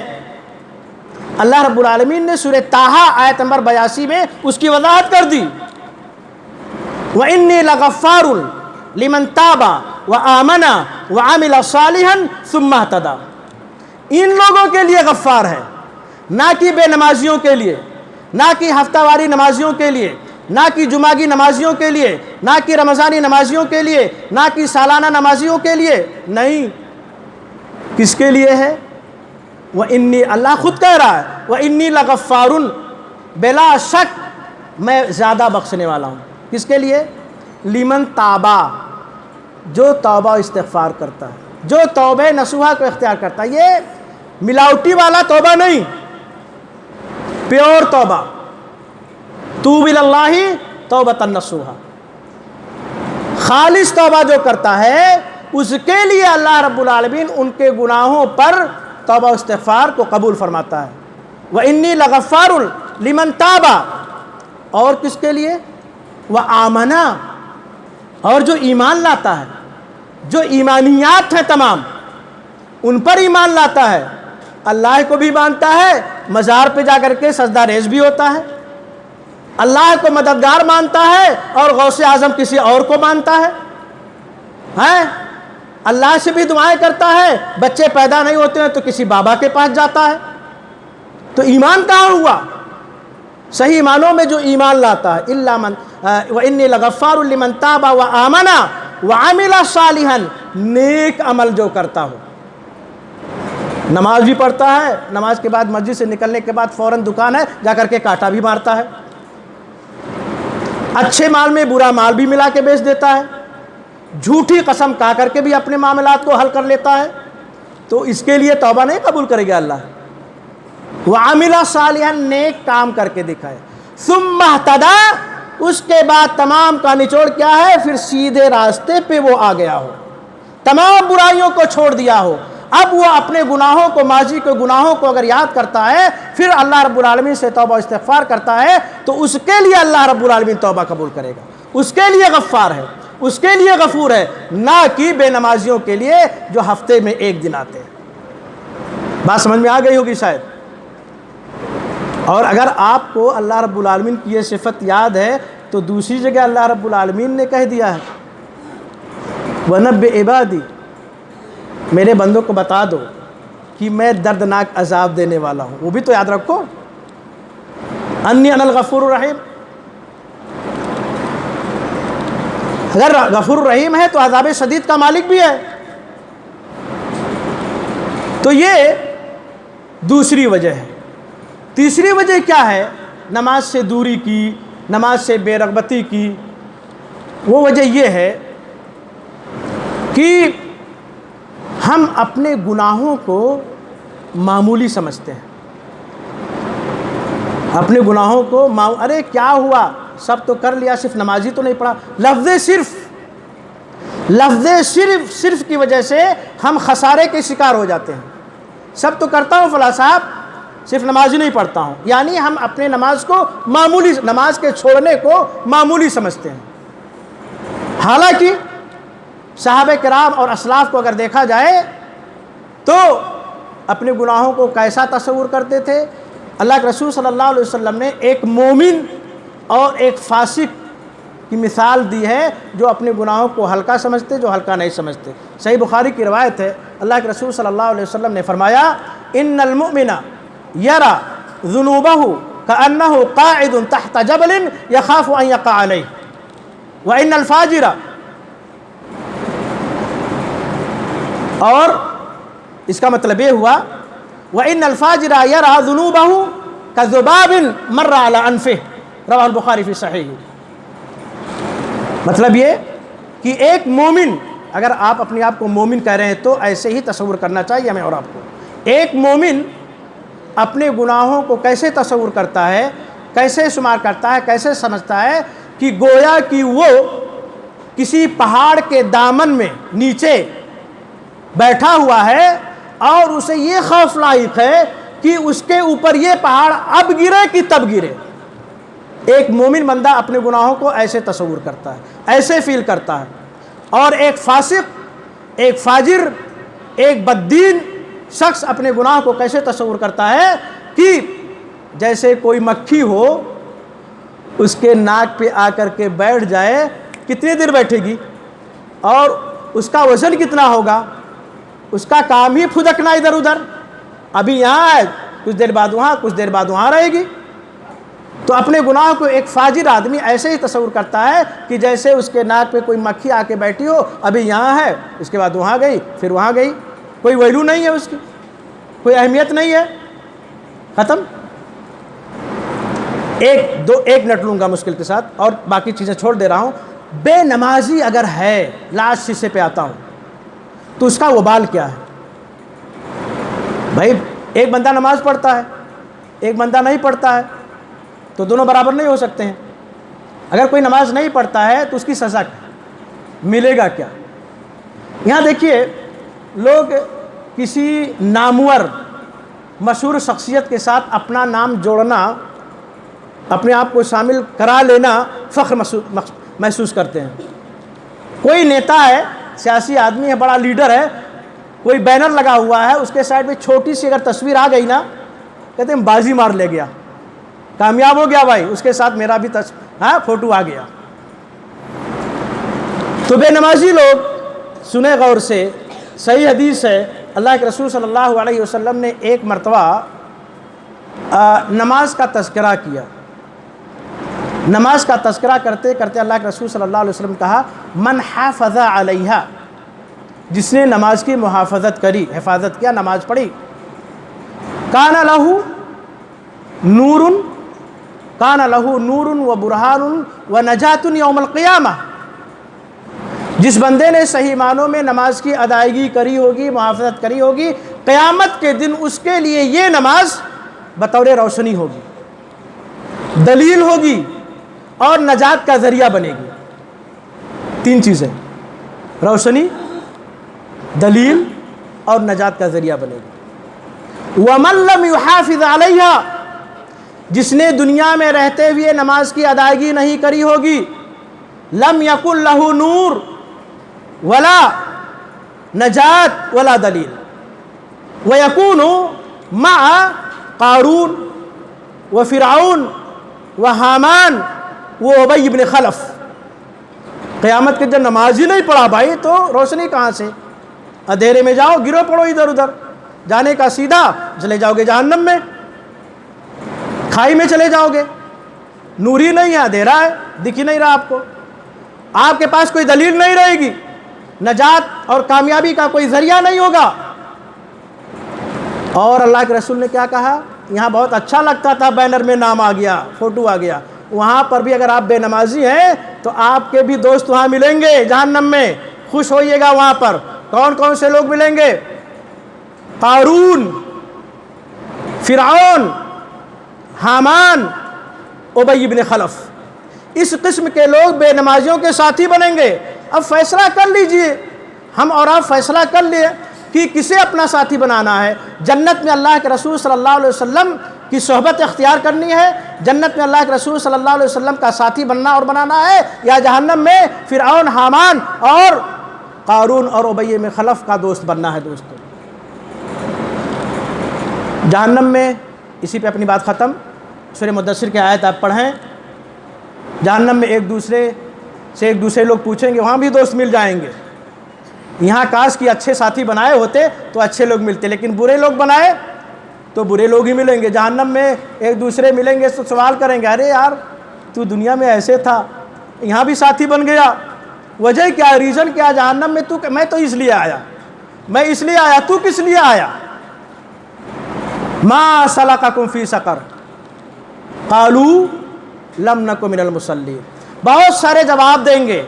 اللہ رب العالمین نے سورہ طٰہٰ آیت نمبر 82 میں اس کی وضاحت کر دی، وَإِنِّي لَغَفَّارٌ لِمَن تَابَ وَآمَنَ وَعَمِلَ صَالِحًا ثُمَّ اهْتَدَىٰ۔ ان لوگوں کے لیے غفار ہے، نہ کہ بے نمازیوں کے لیے، نہ کہ ہفتہ واری نمازیوں کے لیے، نہ کہ جمعگی نمازیوں کے لیے، نہ کہ رمضانی نمازیوں کے لیے، نہ کہ سالانہ نمازیوں کے لیے، نہیں، کس کے لیے ہے؟ وَإِنِّي، اللہ خود کہہ رہا ہے، وَإِنِّي لَغَفَّارٌ، بلا شک میں زیادہ بخشنے والا ہوں۔ کس کے لیے؟ لمن تابا، جو توبہ و استغفار کرتا ہے، جو توبہ نصوحہ کو اختیار کرتا ہے، یہ ملاوٹی والا توبہ نہیں، پیور توبہ، توب اللہ توبۃ نصوحہ، خالص توبہ جو کرتا ہے اس کے لیے اللہ رب العالمین ان کے گناہوں پر توبہ و استغفار کو قبول فرماتا ہے۔ وَإِنِّي لَغَفَّارٌ لِمَنْ تَابَ، اور کس کے لیے؟ وَآمَنَ، اور جو ایمان لاتا ہے، جو ایمانیات ہیں تمام ان پر ایمان لاتا ہے، اللہ کو بھی مانتا ہے، مزار پہ جا کر کے سجدہ ریز بھی ہوتا ہے، اللہ کو مددگار مانتا ہے اور غوث اعظم کسی اور کو مانتا ہے، اللہ سے بھی دعائیں کرتا ہے، بچے پیدا نہیں ہوتے ہیں تو کسی بابا کے پاس جاتا ہے، تو ایمان کہاں ہوا؟ صحیح معنوں میں جو ایمان لاتا ہے، الا من وانی لغفار لمن تاب وآمن وعمل صالحا، نیک عمل جو کرتا ہو، نماز بھی پڑھتا ہے، نماز کے بعد مسجد سے نکلنے کے بعد فوراً دکان ہے جا کر کے کاٹا بھی مارتا ہے، اچھے مال میں برا مال بھی ملا کے بیچ دیتا ہے، جھوٹی قسم کھا کر کے بھی اپنے معاملات کو حل کر لیتا ہے، تو اس کے لیے توبہ نہیں قبول کرے گا اللہ۔ وعمل صالحا، نیک کام کر کے دکھائے، ثم اہتدی، اس کے بعد تمام کا نچوڑ کیا ہے؟ پھر سیدھے راستے پہ وہ آ گیا ہو، تمام برائیوں کو چھوڑ دیا ہو، اب وہ اپنے گناہوں کو، ماضی کے گناہوں کو اگر یاد کرتا ہے، پھر اللہ رب العالمین سے توبہ و استغفار کرتا ہے، تو اس کے لیے اللہ رب العالمین توبہ قبول کرے گا، اس کے لیے غفار ہے، اس کے لیے غفور ہے، نہ کہ بے نمازیوں کے لیے جو ہفتے میں ایک دن آتے ہیں۔ بات سمجھ میں آ گئی ہوگی شاید۔ اور اگر آپ کو اللہ رب العالمین کی یہ صفت یاد ہے تو دوسری جگہ اللہ رب العالمین نے کہہ دیا ہے، وَنَبِّئْ عِبَادِي، میرے بندوں کو بتا دو کہ میں دردناک عذاب دینے والا ہوں، وہ بھی تو یاد رکھو، انی انا الغفور الرحیم۔ اگر غفور الرحیم ہے تو عذاب شدید کا مالک بھی ہے۔ تو یہ دوسری وجہ ہے۔ تیسری وجہ کیا ہے؟ نماز سے دوری کی، نماز سے بے رغبتی کی۔ وہ وجہ یہ ہے کہ ہم اپنے گناہوں کو معمولی سمجھتے ہیں، اپنے گناہوں کو ارے کیا ہوا، سب تو کر لیا، صرف نماز ہی تو نہیں پڑھا۔ لفظ صرف کی وجہ سے ہم خسارے کے شکار ہو جاتے ہیں۔ سب تو کرتا ہوں فلاں صاحب، صرف نماز ہی نہیں پڑھتا ہوں، یعنی ہم اپنے نماز کو معمولی، نماز کے چھوڑنے کو معمولی سمجھتے ہیں۔ حالانکہ صحابہ کرام اور اسلاف کو اگر دیکھا جائے تو اپنے گناہوں کو کیسا تصور کرتے تھے؟ اللہ کے رسول صلی اللہ علیہ وسلم نے ایک مومن اور ایک فاسق کی مثال دی ہے، جو اپنے گناہوں کو ہلکا سمجھتے، جو ہلکا نہیں سمجھتے۔ صحیح بخاری کی روایت ہے، اللہ کے رسول صلی اللہ علیہ وسلم نے فرمایا، ان المؤمن یرا ذنوبہ کأنہ قاعد تحت جبل یخاف ان یقع علیہ وان الفاجر، اور اس کا مطلب یہ ہوا وان الفاجر یرا ذنوبہ کذباب مر علی انفہ، رواه البخاری فی صحیح۔ مطلب یہ کہ ایک مومن، اگر آپ اپنے آپ کو مومن کہہ رہے ہیں تو ایسے ہی تصور کرنا چاہیے ہمیں اور آپ کو۔ ایک مومن اپنے گناہوں کو کیسے تصور کرتا ہے، کیسے شمار کرتا ہے، کیسے سمجھتا ہے کہ گویا کہ وہ کسی پہاڑ کے دامن میں نیچے بیٹھا ہوا ہے اور اسے یہ خوف لاحق ہے کہ اس کے اوپر یہ پہاڑ اب گرے کہ تب گرے۔ ایک مومن بندہ اپنے گناہوں کو ایسے تصور کرتا ہے، ایسے فیل کرتا ہے۔ اور ایک فاسق، ایک فاجر، ایک بددین شخص اپنے گناہ کو کیسے تصور کرتا ہے کہ جیسے کوئی مکھی ہو، اس کے ناک پہ آ کر کے بیٹھ جائے، کتنی دیر بیٹھے گی اور اس کا وزن کتنا ہوگا، اس کا کام ہی پھدکنا ادھر ادھر، ابھی یہاں ہے کچھ دیر بعد وہاں، کچھ دیر بعد وہاں رہے گی۔ تو اپنے گناہ کو ایک فاجر آدمی ایسے ہی تصور کرتا ہے کہ جیسے اس کے ناک پہ کوئی مکھی آ کے بیٹھی ہو، ابھی یہاں ہے، اس کے بعد وہاں گئی، پھر وہاں گئی، کوئی ویلو نہیں ہے اس کی، کوئی اہمیت نہیں ہے، ختم۔ ایک منٹ لوں گا مشکل کے ساتھ اور باقی چیزیں چھوڑ دے رہا ہوں۔ بے نمازی اگر ہے، لاسٹ حصے پہ آتا ہوں، تو اس کا وبال کیا ہے؟ بھائی ایک بندہ نماز پڑھتا ہے، ایک بندہ نہیں پڑھتا ہے، تو دونوں برابر نہیں ہو سکتے ہیں۔ اگر کوئی نماز نہیں پڑھتا ہے تو اس کی سزا ملے گا کیا؟ یہاں دیکھیے، لوگ کسی نامور مشہور شخصیت کے ساتھ اپنا نام جوڑنا، اپنے آپ کو شامل کرا لینا فخر محسوس کرتے ہیں۔ کوئی نیتا ہے، سیاسی آدمی ہے، بڑا لیڈر ہے، کوئی بینر لگا ہوا ہے، اس کے سائڈ میں چھوٹی سی اگر تصویر آ گئی نا، کہتے ہیں بازی مار لے گیا، کامیاب ہو گیا بھائی، اس کے ساتھ میرا بھی فوٹو آ گیا۔ تو بے نمازی لوگ سنیں غور سے، صحیح حدیث ہے، اللہ کے رسول صلی اللہ علیہ وسلم نے ایک مرتبہ نماز کا تذکرہ کیا۔ نماز کا تذکرہ کرتے کرتے اللہ کے رسول صلی اللہ علیہ وسلم کہا، من حافظ علیہا، جس نے نماز کی محافظت کری، حفاظت کیا، نماز پڑھی، کان لہو نور، کان لہو نور و برہان و نجات یوم القیامہ، جس بندے نے صحیح معنوں میں نماز کی ادائیگی کری ہوگی، محافظت کری ہوگی، قیامت کے دن اس کے لیے یہ نماز بطور روشنی ہوگی، دلیل ہوگی اور نجات کا ذریعہ بنے گی۔ تین چیزیں، روشنی، دلیل اور نجات کا ذریعہ بنے گی۔ وَمَن لَّمْ يُحَافِظْ عَلَيْهَا، جس نے دنیا میں رہتے ہوئے نماز کی ادائیگی نہیں کری ہوگی، لَمْ يَكُن لَّهُ نور ولا نجات ولا دلیل، وَيَكُونُ مَعَ قارون وفرعون وحامان وابی بن خلف، قیامت کے جب نماز ہی نہیں پڑھا بھائی تو روشنی کہاں سے؟ اندھیرے میں جاؤ، گرو پڑو ادھر ادھر، جانے کا سیدھا، چلے جاؤ گے جہنم میں، کھائی میں چلے جاؤ گے، نور ہی نہیں ہے، اندھیرا ہے، دکھ ہی نہیں رہا آپ کو، آپ کے پاس کوئی دلیل نہیں رہے گی، نجات اور کامیابی کا کوئی ذریعہ نہیں ہوگا۔ اور اللہ کے رسول نے کیا کہا؟ یہاں بہت اچھا لگتا تھا، بینر میں نام آ گیا، فوٹو آ گیا، وہاں پر بھی اگر آپ بے نمازی ہیں تو آپ کے بھی دوست وہاں ملیں گے جہنم میں، خوش ہوئیے گا وہاں پر۔ کون کون سے لوگ ملیں گے؟ قارون، فرعون، حامان، ابی بن خلف، اس قسم کے لوگ بے نمازیوں کے ساتھی بنیں گے۔ اب فیصلہ کر لیجئے، ہم اور آپ فیصلہ کر لیے کہ کسے اپنا ساتھی بنانا ہے۔ جنت میں اللہ کے رسول صلی اللہ علیہ وسلم کی صحبت اختیار کرنی ہے، جنت میں اللہ کے رسول صلی اللہ علیہ وسلم کا ساتھی بننا اور بنانا ہے، یا جہنم میں فرعون، حامان اور قارون اور ابی بن خلف کا دوست بننا ہے۔ دوستو جہنم میں، اسی پہ اپنی بات ختم، سورہ مدثر کی آیت آپ پڑھیں، جہنم میں ایک دوسرے لوگ پوچھیں گے، وہاں بھی دوست مل جائیں گے۔ یہاں کاش کی اچھے ساتھی بنائے ہوتے تو اچھے لوگ ملتے، لیکن برے لوگ بنائے تو برے لوگ ہی ملیں گے۔ جہنم میں ایک دوسرے ملیں گے تو سوال کریں گے، ارے یار تو دنیا میں ایسے تھا، یہاں بھی ساتھی بن گیا، وجہ کیا، ریزن کیا؟ جہنم میں میں تو اس لیے آیا، میں اس لیے آیا، تو کس لیے آیا؟ ما سلککم فی سقر قالوا لم نک من المصلین، بہت سارے جواب دیں گے،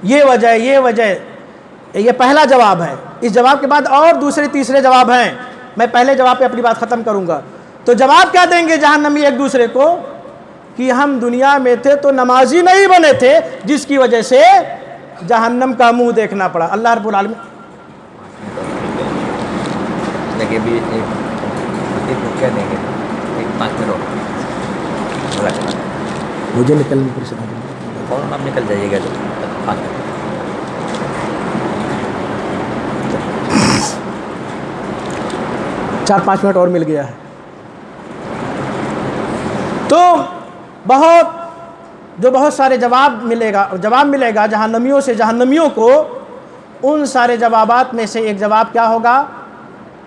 یہ وجہ، یہ وجہ، یہ پہلا جواب ہے۔ اس جواب کے بعد اور دوسرے تیسرے جواب ہیں، میں پہلے جواب پہ اپنی بات ختم کروں گا۔ تو جواب کیا دیں گے جہنمی ایک دوسرے کو؟ کہ ہم دنیا میں تھے تو نمازی نہیں بنے تھے، جس کی وجہ سے جہنم کا منہ دیکھنا پڑا۔ اللہ رب العالمین مجھے نکلنے پر سے فوراً آپ نکل جائیے گا، 4-5 منٹ اور مل گیا ہے۔ تو بہت سارے جواب ملے گا جہنمیوں سے، جہنمیوں کو ان سارے جوابات میں سے ایک جواب کیا ہوگا؟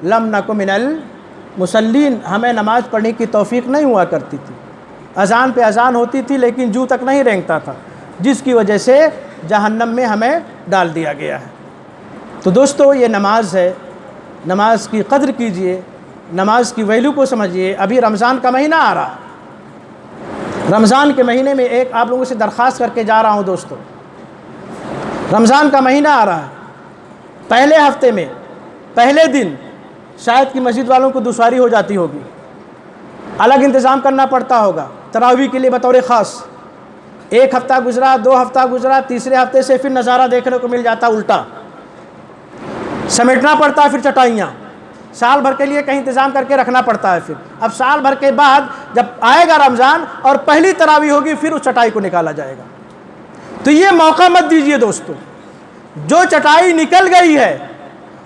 لم نک من المصلین، ہمیں نماز پڑھنے کی توفیق نہیں ہوا کرتی تھی، اذان پہ اذان ہوتی تھی لیکن جو تک نہیں رینگتا تھا، جس کی وجہ سے جہنم میں ہمیں ڈال دیا گیا ہے۔ تو دوستو یہ نماز ہے، نماز کی قدر کیجئے، نماز کی ویلیو کو سمجھیے۔ ابھی رمضان کا مہینہ آ رہا، رمضان کے مہینے میں ایک آپ لوگوں سے درخواست کر کے جا رہا ہوں دوستو، رمضان کا مہینہ آ رہا ہے، پہلے ہفتے میں پہلے دن شاید کہ مسجد والوں کو دشواری ہو جاتی ہوگی، الگ انتظام کرنا پڑتا ہوگا تراویح کے لیے بطور خاص۔ ایک ہفتہ گزرا، 2 ہفتہ گزرا، تیسرے ہفتے سے پھر نظارہ دیکھنے کو مل جاتا الٹا، سمیٹنا پڑتا ہے، پھر چٹائیاں سال بھر کے لیے کہیں انتظام کر کے رکھنا پڑتا ہے۔ پھر اب سال بھر کے بعد جب آئے گا رمضان اور پہلی تراویح ہوگی، پھر اس چٹائی کو نکالا جائے گا۔ تو یہ موقع مت دیجئے دوستو، جو چٹائی نکل گئی ہے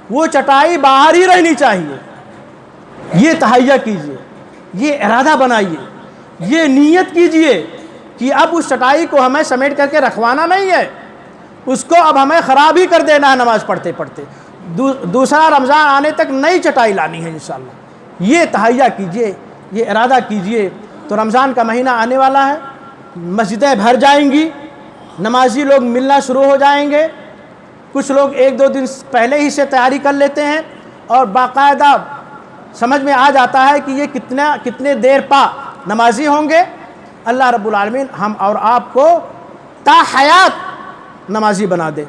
وہ چٹائی باہر ہی رہنی چاہیے۔ یہ تہیہ کیجئے، یہ ارادہ بنائیے، یہ نیت کیجئے کہ اب اس چٹائی کو ہمیں سمیٹ کر کے رکھوانا نہیں ہے، اس کو اب ہمیں خراب ہی کر دینا ہے نماز پڑھتے پڑھتے، دوسرا رمضان آنے تک نئی چٹائی لانی ہے انشاءاللہ۔ یہ تہیہ کیجئے، یہ ارادہ کیجئے، تو رمضان کا مہینہ آنے والا ہے، مسجدیں بھر جائیں گی، نمازی لوگ ملنا شروع ہو جائیں گے، کچھ لوگ 1-2 دن پہلے ہی سے تیاری کر لیتے ہیں اور باقاعدہ سمجھ میں آ جاتا ہے کہ یہ کتنے دیر پا نمازی ہوں گے۔ اللہ رب العالمین ہم اور آپ کو تا حیات نمازی بنا دے۔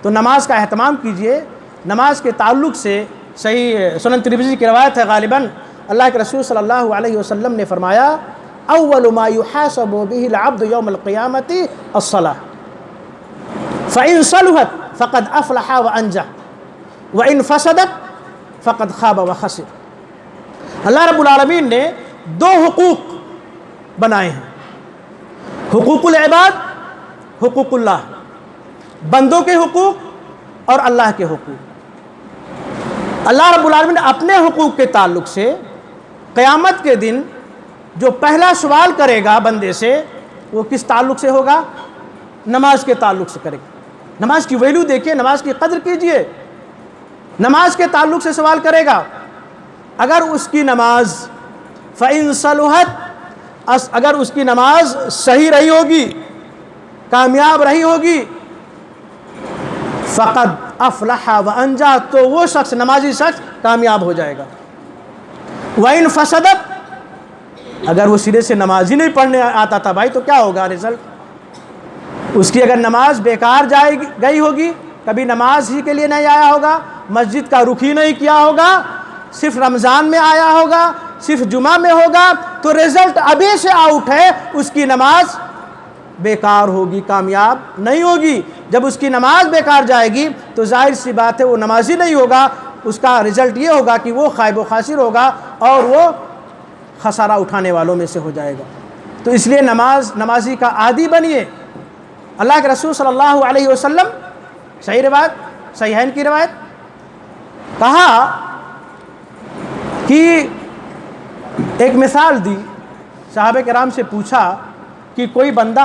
تو نماز کا اہتمام کیجئے۔ نماز کے تعلق سے صحیح سنن ترمذی کی روایت ہے، غالباً اللہ کے رسول صلی اللہ علیہ وسلم نے فرمایا، اول ما يحاسب به العبد يوم القيامة الصلاة فإن صلحت فقد افلح وانجح وإن فسدت فقد خاب وخسر۔ اللہ رب العالمین نے 2 حقوق بنائے ہیں، حقوق العباد، حقوق اللہ، بندوں کے حقوق اور اللہ کے حقوق۔ اللہ رب العالمین نے اپنے حقوق کے تعلق سے قیامت کے دن جو پہلا سوال کرے گا بندے سے، وہ کس تعلق سے ہوگا؟ نماز کے تعلق سے کرے گا۔ نماز کی ویلیو دیکھیے، نماز کی قدر کیجئے۔ نماز کے تعلق سے سوال کرے گا، اگر اس کی نماز فَإِن صَلُحَتْ، اگر اس کی نماز صحیح رہی ہوگی، کامیاب رہی ہوگی، فقد افلح وانجا، تو وہ شخص، نمازی شخص کامیاب ہو جائے گا۔ وَإِن فَسَدَتْ، اگر وہ سرے سے نماز ہی نہیں پڑھنے آتا تھا بھائی، تو کیا ہوگا رزلٹ؟ اس کی اگر نماز بیکار گئی ہوگی، کبھی نماز ہی کے لیے نہیں آیا ہوگا، مسجد کا رخ ہی نہیں کیا ہوگا، صرف رمضان میں آیا ہوگا، صرف جمعہ میں ہوگا، تو رزلٹ ابھی سے آؤٹ ہے، اس کی نماز بیکار ہوگی، کامیاب نہیں ہوگی۔ جب اس کی نماز بیکار جائے گی تو ظاہر سی بات ہے وہ نمازی نہیں ہوگا، اس کا رزلٹ یہ ہوگا کہ وہ خائب و خاسر ہوگا اور وہ خسارہ اٹھانے والوں میں سے ہو جائے گا۔ تو اس لیے نمازی کا عادی بنیے۔ اللہ کے رسول صلی اللہ علیہ وسلم، صحیح روایت، صحیحین کی روایت، کہا کہ ایک مثال دی، صحابہ کرام سے پوچھا کہ کوئی بندہ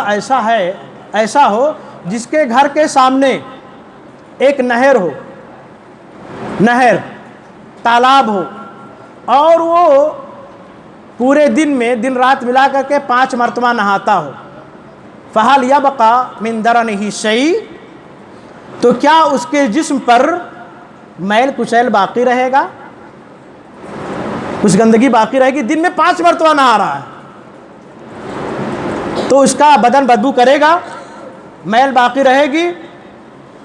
ایسا ہو جس کے گھر کے سامنے ایک نہر ہو، تالاب ہو، اور وہ پورے دن میں دن رات ملا کر کے 5 مرتبہ نہاتا ہو، فَهَلْ يَبْقَى مِن دَرَنِهِ شَيْءٌ، تو کیا اس کے جسم پر میل کچیل باقی رہے گا؟ کچھ گندگی باقی رہے گی؟ دن میں 5 مرتبہ نہا رہا ہے تو اس کا بدن بدبو کرے گا، میل باقی رہے گی؟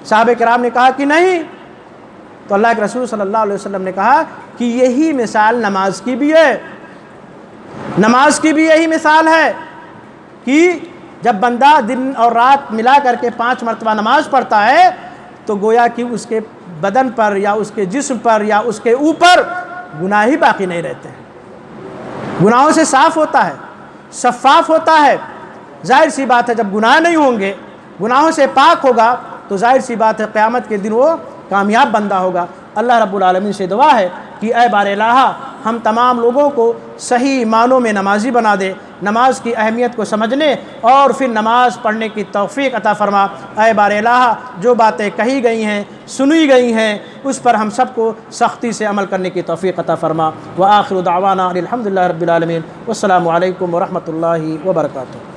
صحابہ کرام نے کہا کہ نہیں۔ تو اللہ کے رسول صلی اللہ علیہ وسلم نے کہا کہ یہی مثال نماز کی بھی ہے، نماز کی بھی یہی مثال ہے کہ جب بندہ دن اور رات ملا کر کے 5 مرتبہ نماز پڑھتا ہے تو گویا کہ اس کے بدن پر یا اس کے جسم پر یا اس کے اوپر گناہ ہی باقی نہیں رہتے ہیں، گناہوں سے صاف ہوتا ہے، شفاف ہوتا ہے۔ ظاہر سی بات ہے جب گناہ نہیں ہوں گے، گناہوں سے پاک ہوگا، تو ظاہر سی بات ہے قیامت کے دن وہ کامیاب بندہ ہوگا۔ اللہ رب العالمین سے دعا ہے کہ اے بار الہ، ہم تمام لوگوں کو صحیح معنوں میں نمازی بنا دے، نماز کی اہمیت کو سمجھنے اور پھر نماز پڑھنے کی توفیق عطا فرما۔ اے بار الہ، جو باتیں کہی گئی ہیں، سنی گئی ہیں، اس پر ہم سب کو سختی سے عمل کرنے کی توفیق عطا فرما۔ وآخر دعوانا الحمدللہ رب العالمین، والسلام علیکم ورحمۃ اللہ وبرکاتہ۔